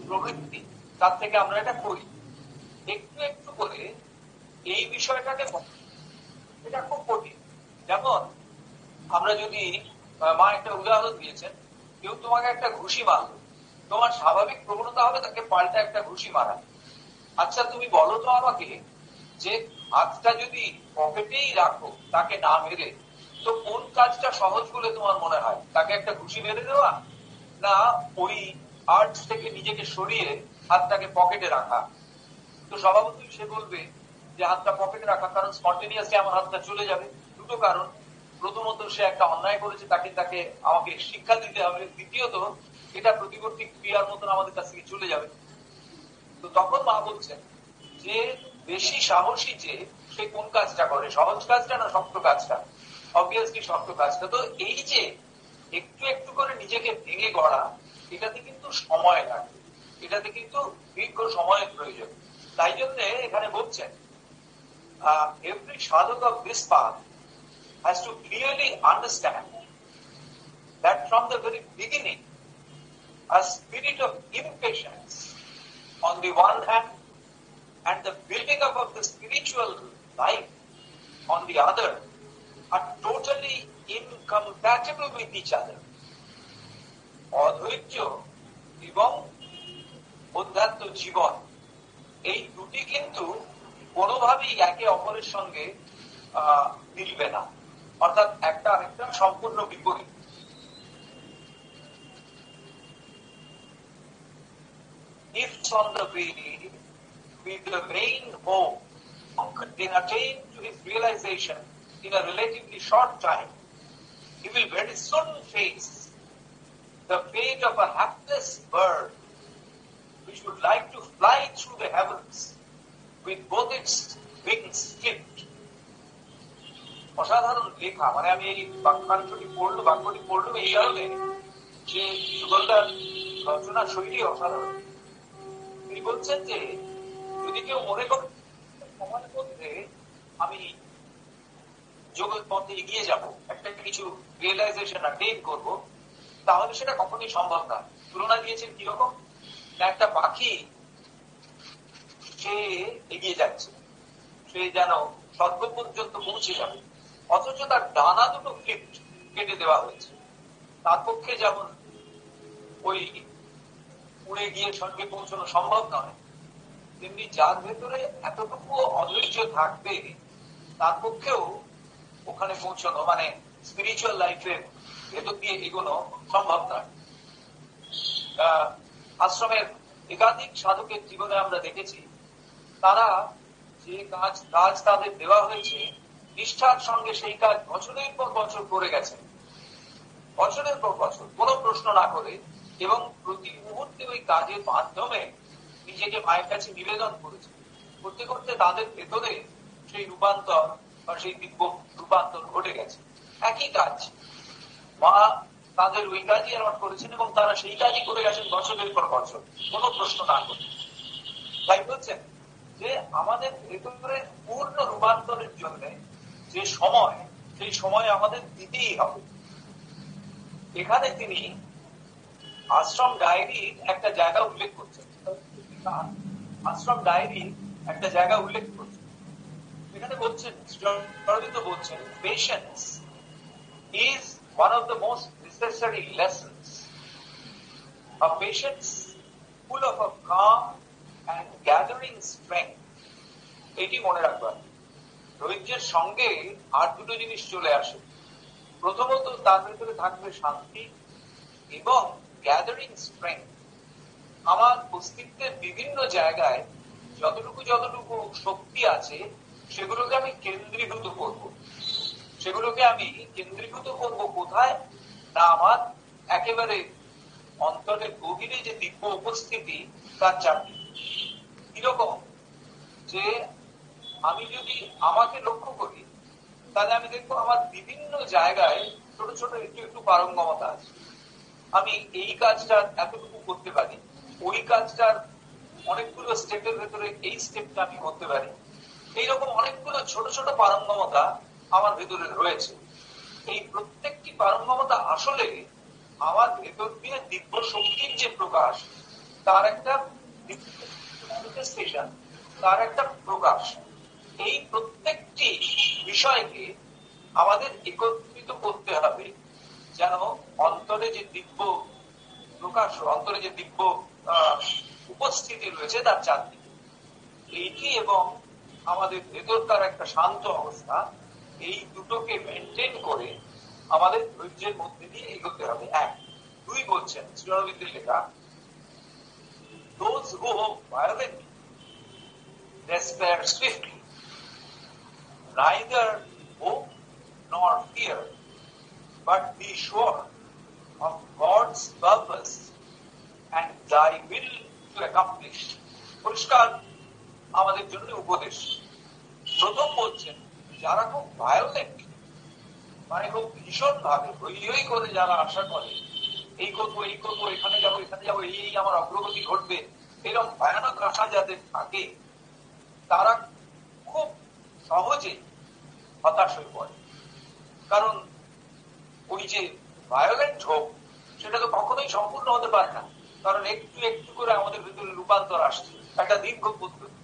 প্রবৃত্তি, তার থেকে আমরা এটা করি। একটু একটু করে এই বিষয়টাকে, এটা খুব কঠিন। যেমন আমরা যদি, মা একটা উদাহরণ দিয়েছেন, কেউ তোমাকে একটা ঘুষি মারল, তোমার স্বাভাবিক প্রবণতা হবে তাকে পাল্টা একটা ঘুষি মারা। আচ্ছা তুমি বলো তো আমাকে, যে হাতটা যদি পকেটেই রাখো তাকে না মেরে, তো কোন কাজটা সহজ বলে তোমার মনে হয়? তাকে একটা ঘুষি মেরে দেওয়া, না ওই আর্টস থেকে নিজেকে সরিয়ে হাতটাকে পকেটে রাখা? তো স্বভাবতই সে বলবে যে হাতটা পকেটে রাখা, কারণ স্পন্টেনিয়াসলি আমার হাতটা চলে যাবে। দুটো কারণ, প্রথমত সে একটা অন্যায় করেছে, তাকে আমাকে শিক্ষা দিতে হবে। দ্বিতীয়ত এটা প্রতিবর্তী ক্রিয়ার মতন আমাদের কাছ থেকে চলে যাবে। তো তখন মা বলছেন যে বেশি সাহসী যে সে কোন কাজটা করে, সহজ কাজটা না শক্ত কাজটা? অবভিয়াসলি শক্ত কাজটা। তো এই যে একটু একটু করে নিজেকে ভেঙে গড়া, এটাতে কিন্তু সময় লাগে, এটাতে কিন্তু দীর্ঘ সময়ের প্রয়োজন। তাই জন্য এখানে বলছেন every sadhak of this path has to clearly understand that from the very beginning a spirit of impatience on the one hand and the building up of the spiritual life on the other are totally incompatible with each other. অধৈর্য এবং অধ্যাত্ম জীবন, এই দুটি কিন্তু কোনোভাবেই একে অপরের সঙ্গে মিলবে না, অর্থাৎ একটা আরেকটা সম্পূর্ণ বিপরীত। If on the way with the main hope can attain to his realization in a relatively short time, he will very soon face the fate of a hapless bird which would like to fly through the heavens with both its wings clipped. অসাধারণ লেখা, মানে আমি এই বাক্যটি পড়লো এই কারণে যে যুগলদার রচনা শৈলী অসাধারণ। তিনি বলছেন যে যদি কেউ মনে করে সময়ের মধ্যে আমি যোগের পথে এগিয়ে যাব, একটা কিছু রিয়েলাইজেশন অ্যাটেইন করব, তাহলে সেটা কখনোই সম্ভব না। তুলনা দিয়েছেন কিরকম, একটা পাখি সে এগিয়ে যাচ্ছে, সে যেন স্বর্গ পর্যন্ত পৌঁছে যাবে, অথচ তার ডানা দুটো কেটে দেওয়া হয়েছে। তার পক্ষে যেমন ওই উড়ে গিয়ে স্বর্গে পৌঁছানো সম্ভব নয়, তেমনি যার ভেতরে এতটুকু অধৈর্য থাকবে তার পক্ষেও ওখানে পৌঁছানো, মানে স্পিরিচুয়াল লাইফের ভেতর দিয়ে এগোনো সম্ভব নয়। আশ্রমের একাধিক সাধকের জীবনে আমরা দেখেছি, তারা যে কাজ তাদের দেওয়া হয়েছে নিষ্ঠার সঙ্গে সেই কাজ বছরের পর বছর করে গেছেন, বছরের পর বছর কোনো প্রশ্ন না করে, এবং প্রতি মুহূর্তে ওই কাজের মাধ্যমে নিজেকে মায়ের কাছে নিবেদন করেছে। করতে করতে তাদের ভেতরে সেই রূপান্তর বা সেই দিব্য রূপান্তর ঘটে গেছে। একই কাজ মা তাদের ওই কাজই অ্যালট করেছেন এবং তারা সেই কাজই করে গেছেন বছরের পর বছর, কোনো প্রশ্ন না করে। তাই বলছেন যে আমাদের ভেতরে পূর্ণ রূপান্তরের জন্য যে সময়, সেই সময় আমাদের দিতেই হবে। এখানে তিনি আশ্রম ডায়েরির একটা জায়গা উল্লেখ করছেন, আশ্রম ডায়েরির একটা জায়গা উল্লেখ করছেন। এখানে বলছেন, বলছেন, patience is one of the most necessary lessons. A patience full of a calm and gathering strength, এটি মনে রাখবা। ধৈর্যের সঙ্গে আর দুটো জিনিস চলে আসে। প্রথমত তার ভিতরে থাকবে শান্তি এবং গ্যাদারিং স্ট্রেংথ। আমার অস্তিত্বের বিভিন্ন জায়গায় যতটুকু শক্তি আছে সেগুলোকে আমি কেন্দ্রীভূত করব। সেগুলোকে আমি কেন্দ্রীভূত করব কোথায়? না আমার একেবারে অন্তরের গভীরে যে দিব্য উপস্থিতি তার চারদিকে। কিরকম? যে আমি যদি আমাকে লক্ষ্য করি তাহলে আমি দেখবো আমার বিভিন্ন জায়গায় ছোট ছোট একটু পারঙ্গমতা আছে। আমি এই কাজটা এতটুকু করতে পারি, ওই কাজটার অনেকগুলো স্টেপের ভেতরে এই স্টেপটা আমি করতে পারি। এইরকম অনেকগুলো ছোট ছোট পারঙ্গমতা আমার ভেতরে রয়েছে। এই প্রত্যেকটি পারঙ্গমতা আসলে আমার ভেতর দিয়ে দিব্য শক্তির যে প্রকাশ তার একটা ম্যানিফেস্টেশন, তার একটা প্রকাশ। এই প্রত্যেকটি বিষয়কে আমাদের একত্রিত করতে হবে যেন অন্তরে যে দিব্য প্রকাশ, অন্তরে যে দিব্য উপস্থিতি রয়েছে তার চারদিকে এইটি এবং আমাদের ভেতরকার একটা শান্ত অবস্থা, এই দুটোকে মেনটেন করে আমাদের ধৈর্যের মধ্যে দিয়ে এগোতে হবে। এক। দুই বলছেন শ্রী অরবিন্দের লেখা, those who hope violently despair swiftly, neither hope nor fear, but be sure of God's purpose and thy will to accomplish. পরিষ্কার আমাদের জন্য উপদেশ। প্রথম বলছেন যারা খুব ভায়োলেন্ট, মানে খুব ভীষণ ভাবে হই করে যারা আশা করে এই করবো এখানে যাবো এই আমার অগ্রগতি ঘটবে, এরকম ভয়ানক আশা যাদের থাকে তারা খুব সহজে হতাশ হয়ে পড়ে। কারণ ওই যে ভায়োলেন্ট হোক সেটা তো কখনোই সম্পূর্ণ হতে পারে না, কারণ একটু একটু করে আমাদের ভিতরে রূপান্তর আসছে একটা দীর্ঘ পদ্ধতি।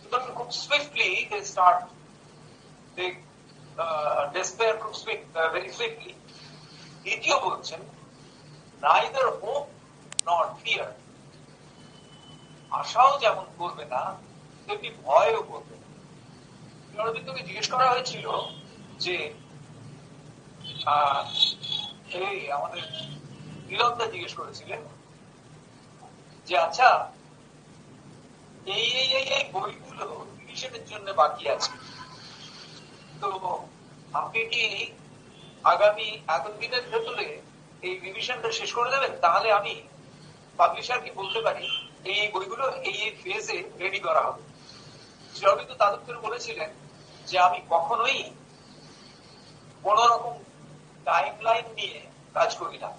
সুতরাং খুব swiftly they start, they despair খুব very swiftly. দ্বিতীয় বলছেন neither hope nor fear, আশাও যেমন করবে না তেমনি ভয়ও করবে না। অরবিন্দকে জিজ্ঞেস করা হয়েছিল যে আমাদের নীলন্দা জিজ্ঞেস করেছিলেন যে আচ্ছা এই বইগুলো রিভিশনের জন্য বাকি আছে, তো আপনি কি আগামী এতদিনের ভেতরে এই রিভিশনটা শেষ করে দেবেন? তাহলে আমি পাবলিশারকে বলতে পারি এই বইগুলো এই ফেজে রেডি করা হবে। শ্রী অরবিন্দ তাদের বলেছিলেন যে আমি কখনোই কোন রকম টাইম লাইন নিয়ে কাজ করি না,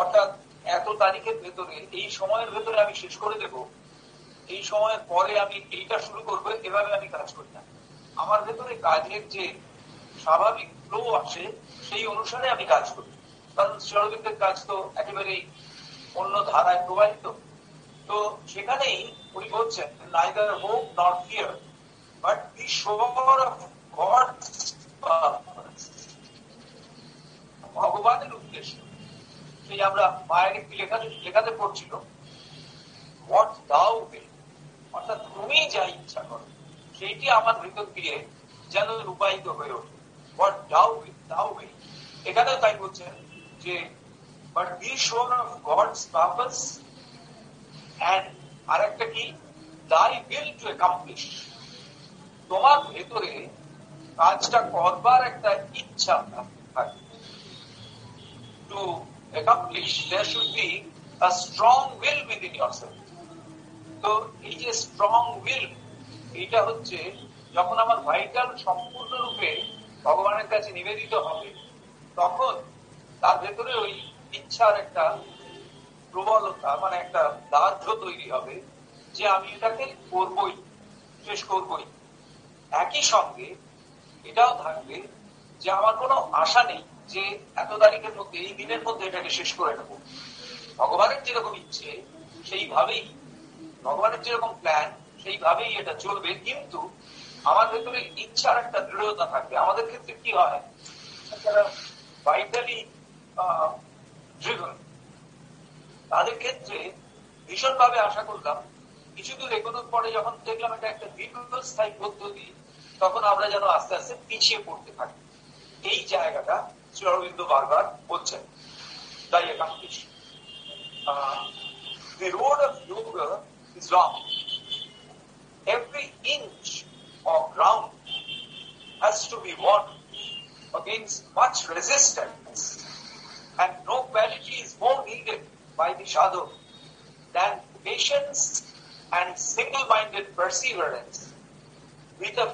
অর্থাৎ এত তারিখের ভেতরে এই সময়ের ভেতরে আমি শেষ করে দেব, এই সময়ের পরে আমি এইটা শুরু করবো, এভাবে আমি কাজ করি না। আমার ভেতরে কাজের যে স্বাভাবিক ফ্লো আসে সেই অনুসারে আমি কাজ করি। কারণ শ্রী অরবিন্দের কাজ তো একেবারেই অন্য ধারায় প্রবাহিত। তো সেখানেই উনি বলছেন neither hope nor fear, but be sure of God's purpose, ভগবানের উদ্দেশ্য। সেই আমরা মায়ের একটি লেখাতে পড়ছিল what thou will, অর্থাৎ তুমি যা ইচ্ছা করো সেইটি আমার ভিতর দিয়ে যেন রূপায়িত হয়ে ওঠে। what thou will, এখানেও তাই বলছেন যে but be sure of God's purpose and আরেকটা কি thy will to accomplish, তোমার ভেতরে কাজটা করবার একটা ইচ্ছা থাকে। to accomplish there should be a strong will within yourself. তো এই যে স্ট্রং উইল, এইটা হচ্ছে যখন আমার ভাইটাল সম্পূর্ণরূপে ভগবানের কাছে নিবেদিত হবে তখন তার ভেতরে ওই ইচ্ছার একটা প্রবলতা, মানে একটা দাহ্য তৈরি হবে যে আমি এটাকে করবই, শেষ করবই। একই সঙ্গে এটাও থাকবে যে আমার কোনো আশা নেই যে এত তারিখের মধ্যে এই দিনের মধ্যে এটাকে শেষ করে নেব। ভগবানের যেরকম ইচ্ছে সেইভাবেই, ভগবানের যেরকম প্ল্যান সেইভাবেই এটা চলবে, কিন্তু আমার ভেতরে ইচ্ছার একটা দৃঢ়তা থাকবে। আমাদের ক্ষেত্রে কি হয়, যারা ভাইটালি ড্রিভেন তাদের ক্ষেত্রে ভীষণভাবে আশা করলাম কিছু দূর এগোনোর পরে যখন দেখলাম এটা একটা দীর্ঘস্থায়ী পদ্ধতি, তখন আমরা যেন আস্তে আস্তে পিছিয়ে পড়তে থাকি। এই জায়গাটা শ্রী অরবিন্দ বারবার বলছেন। তাই একাঙ্কিস the road of yoga is long. Every inch of ground has to be won against much resistance, and no quality is more needed by the sadhak than patience and single-minded perseverance with a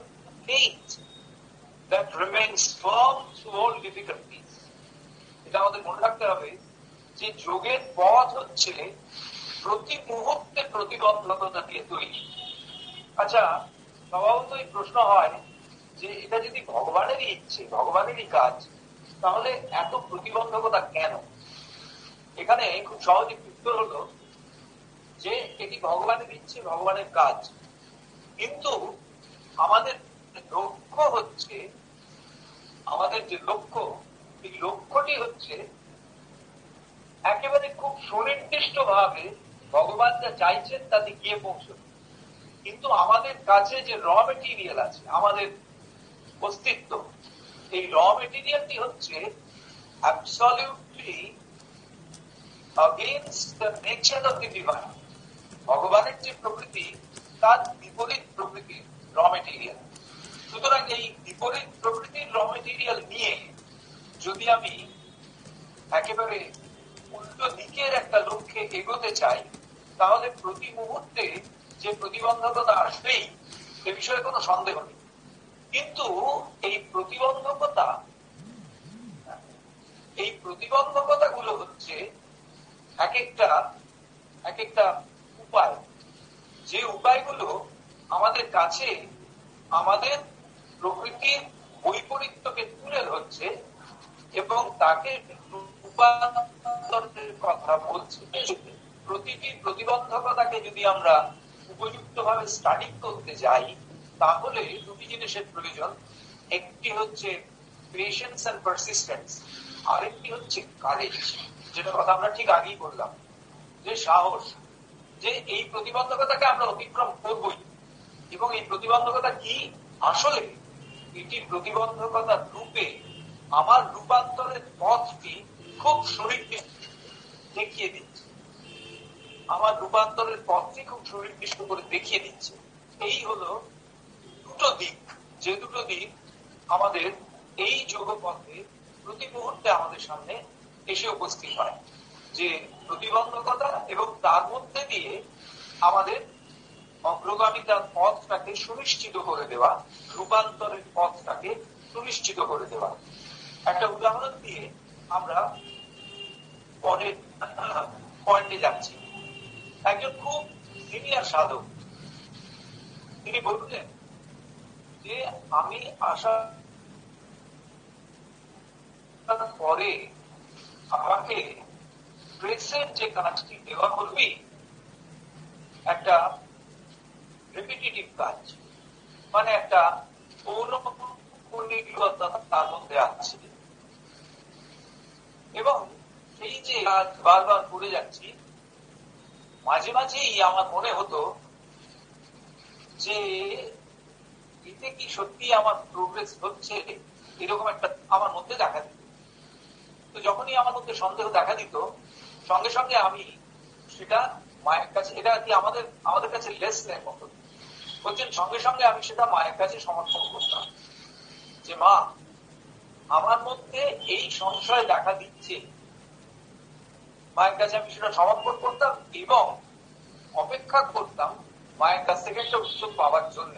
faith that remains firm through all difficulties. এটা আমাদের মনে রাখতে হবে যে যোগের পথ হচ্ছে প্রতি মুহূর্তে প্রতিবন্ধকতা দিয়ে তৈরি। আচ্ছা, স্বভাবত এই প্রশ্ন হয় যে এটা যদি ভগবানেরই ইচ্ছে, ভগবানেরই কাজ, তাহলে এত প্রতিবন্ধকতা কেন? এখানে খুব সহজে উত্তর হলো যে এটি ভগবানের ইচ্ছে, ভগবানের কাজ, কিন্তু আমাদের লক্ষ্য হচ্ছে, আমাদের যে লক্ষ্য, এই লক্ষ্যটি হচ্ছে একেবারে খুব সুনির্দিষ্ট ভাবে ভগবান যা চাইছেন তাতে গিয়ে পৌঁছবে। কিন্তু আমাদের কাছে যে র মেটেরিয়াল আছে, আমাদের অস্তিত্ব, এই র মেটেরিয়ালটি হচ্ছে absolutely against the nature of the divine. ভগবানের যে প্রকৃতি তার বিপরীত প্রকৃতির র মেটেরিয়াল। সুতরাং এই বিপরীত প্রকৃতির র মেটেরিয়াল নিয়ে যদি আমি একেবারে উল্টো দিকের একটা লক্ষ্যে এগোতে চাই, তাহলে প্রতি মুহূর্তে যে প্রতিবন্ধকতা আসবেই, এ বিষয়ে কোনো সন্দেহ নেই। কিন্তু এই প্রতিবন্ধকতাগুলো হচ্ছে এক একটা উপায়, যে উপায়গুলো আমাদের কাছে আমাদের প্রকৃতির বৈপরীত্যকে তুলে ধরছে এবং তাকে রূপান্তরের কথা বলছে। প্রতিটি প্রতিবন্ধকতাকে যদি আমরা উপযুক্তভাবে স্টাডি করতে যাই, তাহলে দুটি জিনিসের প্রয়োজন। একটি হচ্ছে পেশেন্স এন্ড পারসিস্টেন্স, আরেকটি হচ্ছে কারেজ, যেটা কথা আমরা ঠিক আগেই বললাম, যে সাহস, যে এই প্রতিবন্ধকতাকে আমরা অতিক্রম করবই। এবং এই প্রতিবন্ধকতা কি? আসলে এটি প্রতিবন্ধকতার রূপে আমার রূপান্তরের পথটি খুব সুনির্দিষ্ট দেখিয়ে দিচ্ছে, আমার রূপান্তরের পথটি খুব সুনির্দিষ্ট করে দেখিয়ে দিচ্ছে। এই হলো দুটো দিক, যে দুটো দিক আমাদের এই যোগপথে প্রতি মুহূর্তে আমাদের সামনে এসে উপস্থিত হয়, যে প্রতিবন্ধকতা এবং তার মধ্যে দিয়ে আমাদের অগ্রগামিতার পথটাকে সুনিশ্চিত করে দেওয়া, রূপান্তরের পথটাকে সুনিশ্চিত করে দেওয়া। একটা উদাহরণ দিয়ে আমরা পরের পয়েন্টে যাচ্ছি। একজন খুব সিনিয়র সাধক, তিনি বললেন যে আমি আসার পরে আমাকে প্রেসের যে কাজটি দেওয়া করবি, একটা রিপিটিটিভ কাজ, মানে একটা পৌনঃপুনিকতা তার মধ্যে আছে, এবং এই যে কাজ বারবার করে যাচ্ছি, মাঝে মাঝেই আমার মনে হতো যে এতে কি সত্যি আমার প্রোগ্রেস হচ্ছে, এরকম একটা আমার মধ্যে দেখা দিত। তো যখনই আমার মধ্যে সন্দেহ দেখা দিত, সঙ্গে সঙ্গে আমি সেটা মায়ের কাছে, এটা কি আমাদের কাছে লেস নেয় মতো বলছেন, সঙ্গে সঙ্গে আমি সেটা মায়ের কাছে সমর্পণ করতাম, যে মা, আমার মধ্যে এই সংশয় দেখা দিচ্ছে। মায়ের কাছে আমি সেটা সমর্পণ করতাম এবং অপেক্ষা করতাম মায়ের কাছ থেকে একটা উত্তর পাওয়ার জন্য।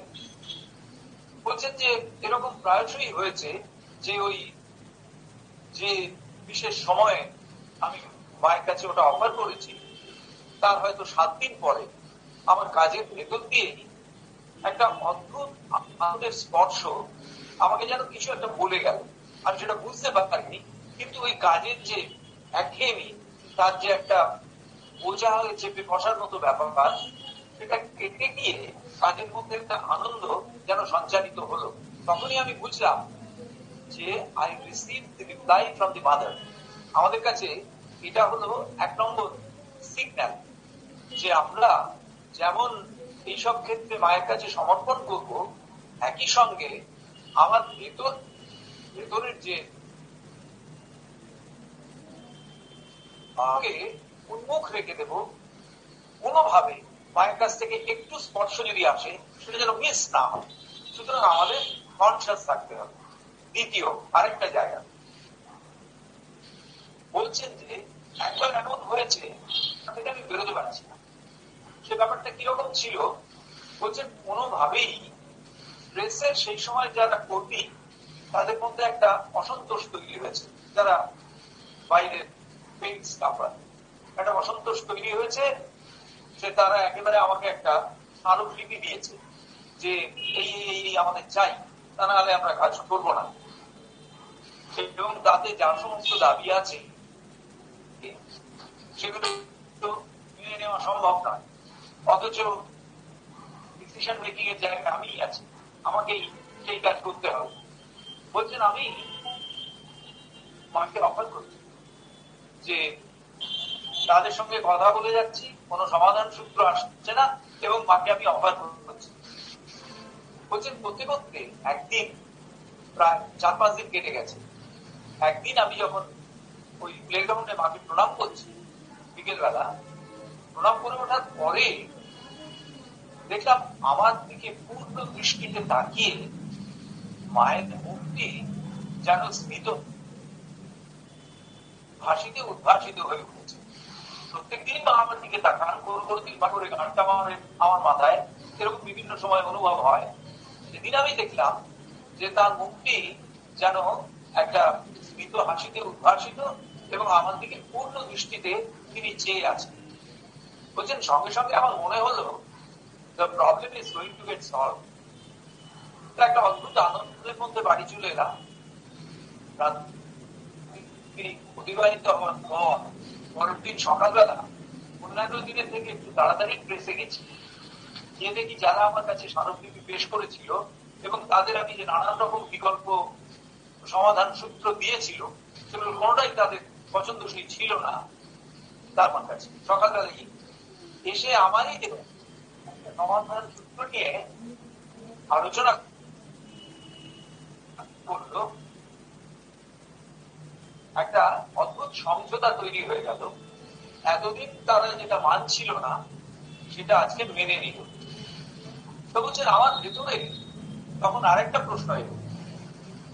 বলছেন যে এরকম প্রায়শই হয়েছে যে ওই যে বিশেষ সময়ে আমি মায়ের কাছে ওটা অফার করেছি, তার হয়তো 7 দিন পরে আমার কাজের ভেতর দিয়ে একটা অদ্ভুত আনন্দের স্পর্শ আমাকে যেন কিছু একটা বলে গেল। আমি সেটা বুঝতে পারিনি, কিন্তু ওই কাজের যে একঘেয়েমি, তার যে একটা বোঝা হয়ে চেপে বসার মতো ব্যাপার, সেটা কেটে গিয়ে কাজের মধ্যে একটা আনন্দ যেন সঞ্চারিত হলো। তখনই আমি বুঝলাম যে I receive the reply from the mother. আমাদের কাছে এটা হলো 1 নম্বর সিগন্যাল যে আমরা যেমন এইসব ক্ষেত্রে মায়ের কাছে সমর্পণ করব, একই সঙ্গে আমার ভেতরের যে উন্মুখ রেখে দেব, কোনোভাবে মায়ের কাছ থেকে একটু স্পর্শ যদি আসে সেটা যেন মিস না হয়। সুতরাং আমাদের কনসিয়াস থাকতে হবে। দ্বিতীয় আরেকটা জায়গা বলছেন যে একবার এমন হয়েছে থেকে আমি বেরোতে পারছি না। সে ব্যাপারটা কিরকম ছিল বলছেন, কোনোভাবেই প্রেসের সেই সময় যারা কর্মী তাদের মধ্যে একটা অসন্তোষ তৈরি হয়েছে, যারা বাইরের পেইড স্টাফার, একটা অসন্তোষ তৈরি হয়েছে। সে তারা একেবারে আমাকে একটা স্মারকলিপি দিয়েছে যে এই আমাদের চাই, তা না হলে আমরা কাজ করবো না। এবং তাতে যার সমস্ত দাবি আছে সেগুলো তো মেনে নেওয়া সম্ভব নয়, অথচ ডিসিশন মেকিং এর জায়গায় আমি আছি, আমাকেই সেই কাজ করতে হবে। বলছেন আমি মাকে অফার করছি যে তাদের সঙ্গে কথা বলে যাচ্ছি, কোনো সমাধান সূত্র আসছে না, এবং মাকে আমি অফার করছি। বলছেন করতে করতে একদিন প্রায় 4-5 দিন কেটে গেছে। একদিন আমি যখন ওই প্লেগ্রাউন্ডে মাকে প্রণাম করছি বিকেলবেলা, প্রণাম করে ওঠার পরে দেখলাম আমার দিকে পূর্ণ দৃষ্টিতে তাকিয়ে মায়ের মুখটি যেন স্মিত ভাসিতে উদ্ভাসিত হয়ে উঠেছে। প্রত্যেকদিন মা আমার দিকে তাকান, কোনো দিন করে গানটা আমার মাথায় এরকম বিভিন্ন সময় অনুভব হয়। সেদিন আমি দেখলাম যে তার মুখটি যেন একটা স্মিত হাসিতে উদ্ভাসিত এবং আমার দিকে পূর্ণ দৃষ্টিতে তিনি চেয়ে আছেন। বলছেন সঙ্গে সঙ্গে আমার মনে হলো the problem is going to get solved. একটা অদ্ভুত আনন্দের মধ্যে বাড়ি চলে এলাম। অতিবাহিত হওয়ার পর পরের দিন সকালবেলা অন্যান্য দিনের থেকে একটু তাড়াতাড়ি প্রেসে গেছি, গিয়ে দেখি যারা আমার কাছে স্মারকলিপি পেশ করেছিল এবং তাদের আমি যে নানান রকম বিকল্প সমাধান সূত্র দিয়েছিল সেগুলো কোনোটাই তাদের পছন্দসই ছিল না। তার আমার কাছে সকালবেলা এসে আমারই সমাধান সূত্র নিয়ে আলোচনা করলো। একটা অদ্ভুত সমঝোতা তৈরি হয়ে গেল। এতদিন তারা যেটা মানছিল না সেটা আজকে মেনে নিল। তো বলছেন আমার ভেতরে তখন আরেকটা প্রশ্ন এলো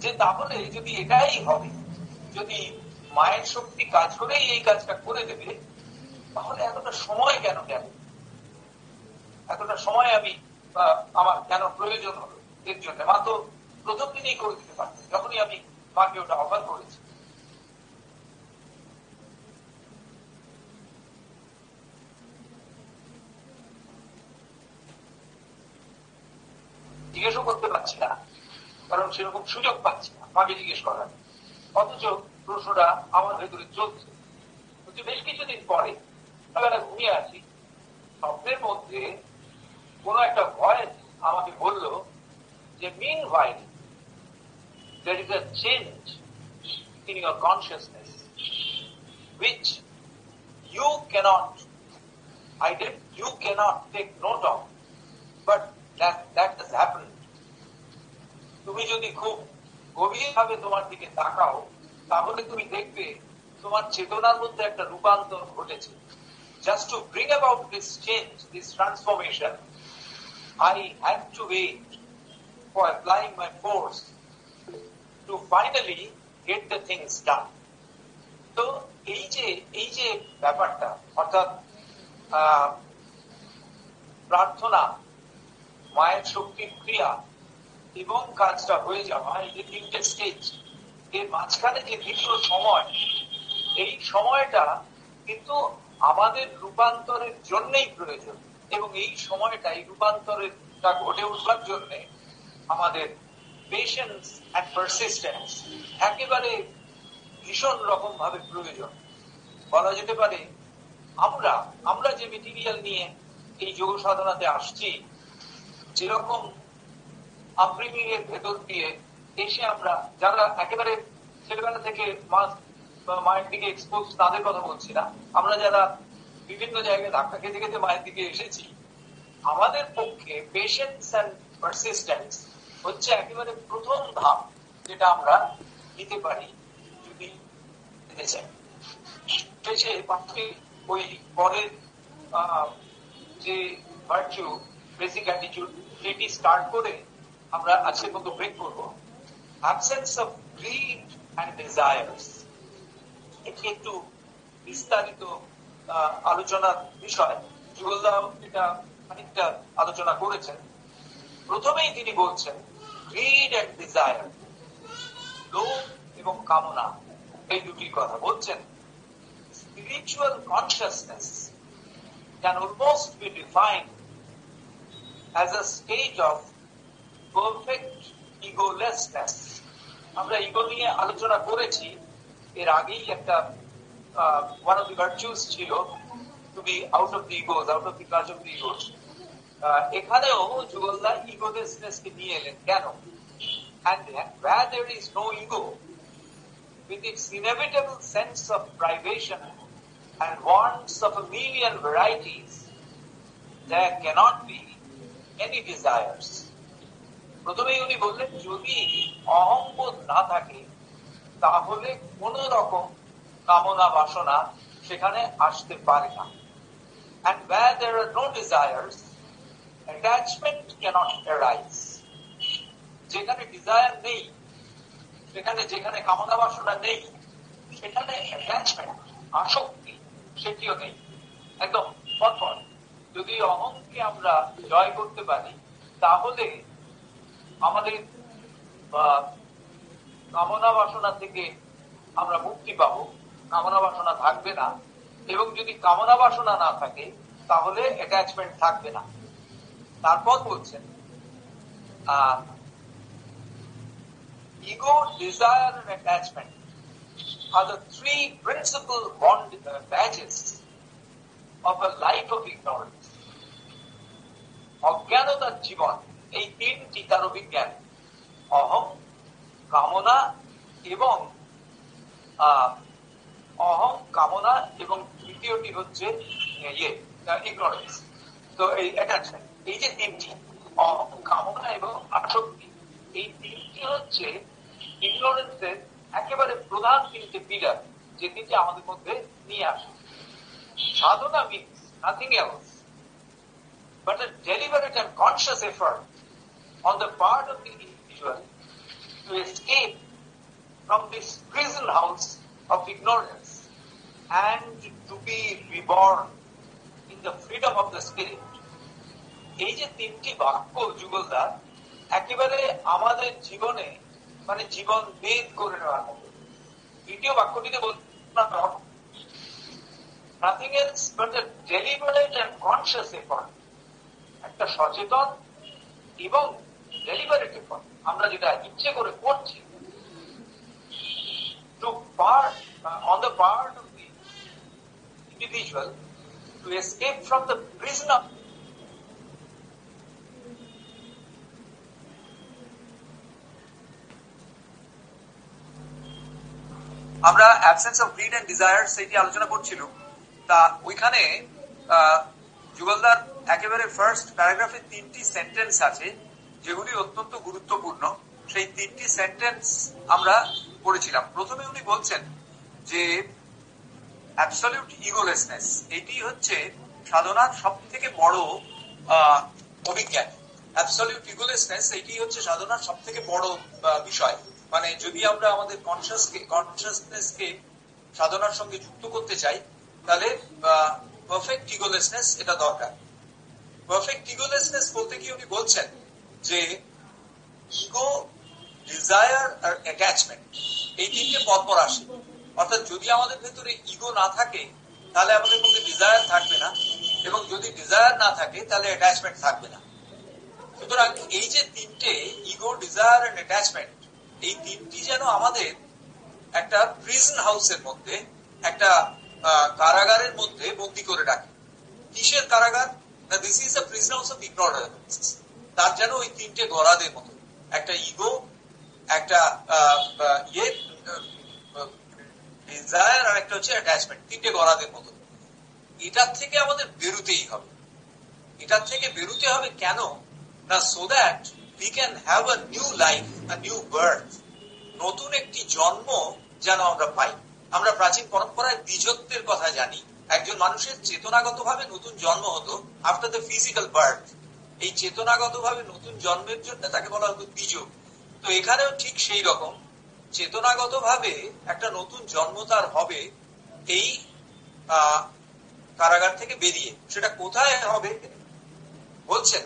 যে তাহলে যদি এটাই হবে, যদি মায়ের শক্তি কাজ করেই এই কাজটা করে দেবে, তাহলে এতটা সময় কেন গেল? এতটা সময় আমি আমার কেন প্রয়োজন হলো এর জন্য? মা তো প্রথম দিনেই করে দিতে পারতেন যখনই আমি মাকে ওটা অফার করেছি। জিজ্ঞেসও করতে পারছি না, কারণ সেরকম সুযোগ পাচ্ছি না মাকে জিজ্ঞেস করার। অথচ প্রশ্নটা আমার ভেতরে চলছে। বেশ কিছুদিন পরে বেলা ঘুমিয়ে আছি, স্বপ্নের মধ্যে কোন একটা ভয়েস আমাকে বলল যে meanwhile there is a change in your consciousness which you cannot take note of, but that has happened. তুমি যদি খুব গভীর ভাবে তোমার দিকে তাকাও তাহলে তুমি দেখবে তোমার চেতনার মধ্যে একটা রূপান্তর ঘটেছে। Just to bring about this change, this transformation, I had to wait for applying my force to finally get the things done. তো এই যে ব্যাপারটা, অর্থাৎ প্রার্থনা, মায়ের শক্তির ক্রিয়া এবং কাজটা হয়ে যাওয়া, এই যে তিনটে স্টেজ, এর মাঝখানে যে দীর্ঘ সময়, এই সময়টা কিন্তু আমাদের রূপান্তরের জন্যই প্রয়োজন। এবং এই সময়টা, এই রূপান্তরটা ঘটে উঠবার জন্য আমাদের পেশেন্স এন্ড পারসিস্টেন্স একেবারে ভীষণ রকম ভাবে প্রয়োজন। বলা যেতে পারে আমরা যে মেটেরিয়াল নিয়ে এই যোগ সাধনাতে আসছি, যেরকম আপব্রিঙ্গিং ভেতর দিয়ে এসে আমরা যারা একেবারে ছেলেবেলা থেকে মায়ের দিকে এক্সপোজ, তাদের কথা বলছি না, আমরা যারা বিভিন্ন জায়গায় ধাক্কা খেতে খেতে মায়ের দিকে এসেছি, আমাদের পক্ষে পেশেন্স অ্যান্ড পারসিস্টেন্স হচ্ছে একেবারে প্রথম ধাপ যেটা আমরা নিতে পারি যদি শেষে ওই পরের যে ভার্চু বেসিক অ্যাটিটিউড সেটি স্টার্ট করে আমরা আজকের মতো ব্রেক করবো। Absence of grid and desires এটি একটু বিস্তারিত আলোচনার বিষয়। যুগলদাও এটা খানিকটা আলোচনা করেছেন। প্রথমেই তিনি বলছেন গ্রিড অ্যান্ড ডিজায়ার, লোভ এবং কামনা, এই দুটি কথা বলছেন। Spiritual consciousness can almost be defined as a stage of perfect egolessness. আমরা ইগো নিয়ে আলোচনা করেছি এর আগেই। একটা one of the virtues ছিল to be out of the egos, out of the clutch of the egos. এখানেও যুগলদা ইগোলেসনেস কে নিয়ে এলেন। কেন? And where there is no ego, with its inevitable sense of privation and wants of a million varieties, there cannot be any desires. প্রথমেই উনি বললেন যদি অহংবোধ না থাকে তাহলে কোন রকম কামনা বাসনা সেখানে আসতে পারে না। And where there are no desires, attachment cannot arise. যেখানে ডিজায়ার নেই, যেখানে কামনা বাসনা নেই, সেখানে অ্যাটাচমেন্ট, আসক্তি, সেটিও নেই। একদম পরপর। যদি অহংকে আমরা জয় করতে পারি তাহলে আমাদের কামনা বাসনা থেকে আমরা মুক্তি পাবো, কামনা বাসনা থাকবে না। এবং যদি কামনা বাসনা না থাকে তাহলে অ্যাটাচমেন্ট থাকবে না। তারপর বলছেন ego, desire and attachment are the three principal badges of a life of ignorance. অজ্ঞানতার জীবন, এই তিনটি তার অভিজ্ঞান, অহং, কামনা এবং তৃতীয়টি হচ্ছে ইগনোরেন্স। তো এই অ্যাটাচমেন্ট, এই যে তিনটি অহং, কামনা এবং আসক্তি, এই তিনটি হচ্ছে ইগনোরেন্সের একেবারে প্রধান তিনটে পিলার, যে তিনটি আমাদের মধ্যে নিয়ে আসে। সাধনা means nothing else but a deliberate and conscious effort on the part of the individual to escape from this prison house of ignorance and to be reborn in the freedom of the spirit. এই যে তিনটি বাক্য যুগলদা একেবারে আমাদের জীবনে মানে জীবন বেদ করে নেওয়ার মতো। দ্বিতীয় বাক্যটিতে বললাম nothing else but a deliberate and conscious effort, একটা সচেতন এবং ডেলিবারেট এফর্ট, আমরা যেটা ইচ্ছে করে করছি, to part on the part of the individual to escape from the prison of আমরা absence of greed and desire সেটি আলোচনা করছিল। তা ওইখানে যুগলদার একেবারে ফার্স্ট প্যারাগ্রাফে তিনটি সেন্টেন্স আছে যেগুলি অত্যন্ত গুরুত্বপূর্ণ। সেই তিনটি সেন্টেন্স আমরা পড়েছিলাম। প্রথমে উনি বলছেন যে অ্যাবসলিউট ইগোলেসনেস, এটি হচ্ছে সাধনার সব থেকে বড় অভিজ্ঞান। অ্যাবসলিউট ইগোলেসনেস এটি হচ্ছে সাধনার সব থেকে বড় বিষয়। মানে যদি আমরা আমাদের কনসিয়াসনেসকে সাধনার সঙ্গে যুক্ত করতে চাই তাহলে পারফেক্ট ইগোলেসনেস এটা দরকার। পারফেক্ট ইগোলেসনেস বলতে কি উনি বলছেন যে ইগো, ডিজায়ার আর অ্যাটাচমেন্ট এই তিনটে পরপর আসে। অর্থাৎ যদি আমাদের ভেতরে ইগো না থাকে তাহলে আমাদের মধ্যে ডিজায়ার থাকবে না, এবং যদি ডিজায়ার না থাকে তাহলে অ্যাটাচমেন্ট থাকবে না। সুতরাং এই যে তিনটে ইগো, ডিজায়ার এন্ড অ্যাটাচমেন্ট, এই তিনটি যেন আমাদের একটা প্রিজন হাউসের মধ্যে, একটা কারাগারের মধ্যে বন্দী করে রাখে। কিসের কারাগার? না, this is a prison house of ignorance. তার যেন ওই তিনটে গরাদের মতো, একটা ইগো, একটা ডিজায়ার আর একটা হচ্ছে অ্যাটাচমেন্ট, তিনটে গরাদের মতো। এটার থেকে আমাদের বেরোতেই হবে। এটার থেকে বেরোতে হবে কেন না, so that we can have a new life, a new birth, নতুন একটি জন্ম যেন আমরা পাই। আমরা প্রাচীন পরম্পরায় দ্বিজত্বের কথা জানি। একজন মানুষের চেতনাগত ভাবে নতুন জন্ম হতো আফটার দ্য ফিজিক্যাল বার্থ। এই চেতনাগত ভাবে নতুন জন্মের জন্য তাকে বলা হতো দ্বিজ। তো এখানেও ঠিক সেই রকম চেতনাগত ভাবে একটা নতুন জন্ম তার হবে এই কারাগার থেকে বেরিয়ে। সেটা কোথায় হবে বলছেন,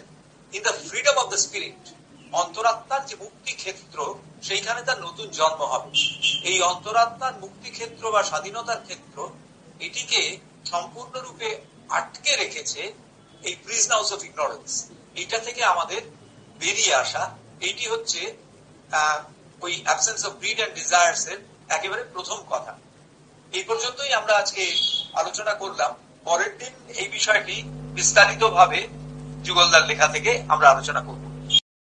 in the freedom of the spirit, অন্তরাত্মার যে মুক্তি ক্ষেত্র, সেইখানে তার নতুন জন্ম হবে। এই অন্তরাত্মার মুক্তি ক্ষেত্র বা স্বাধীনতার ক্ষেত্র, এটিকে সম্পূর্ণরূপে আটকে রেখেছে এই প্রিজন হাউস অফ ইগনোরেন্স। এইটা থেকে আমাদের বেরিয়ে আসা, এইটি হচ্ছে ওই absence of greed and desires এর একেবারে প্রথম কথা। এই পর্যন্তই আমরা আজকে আলোচনা করলাম। পরের দিন এই বিষয়টি বিস্তারিত ভাবে যুগলদার লেখা থেকে আমরা আলোচনা করব।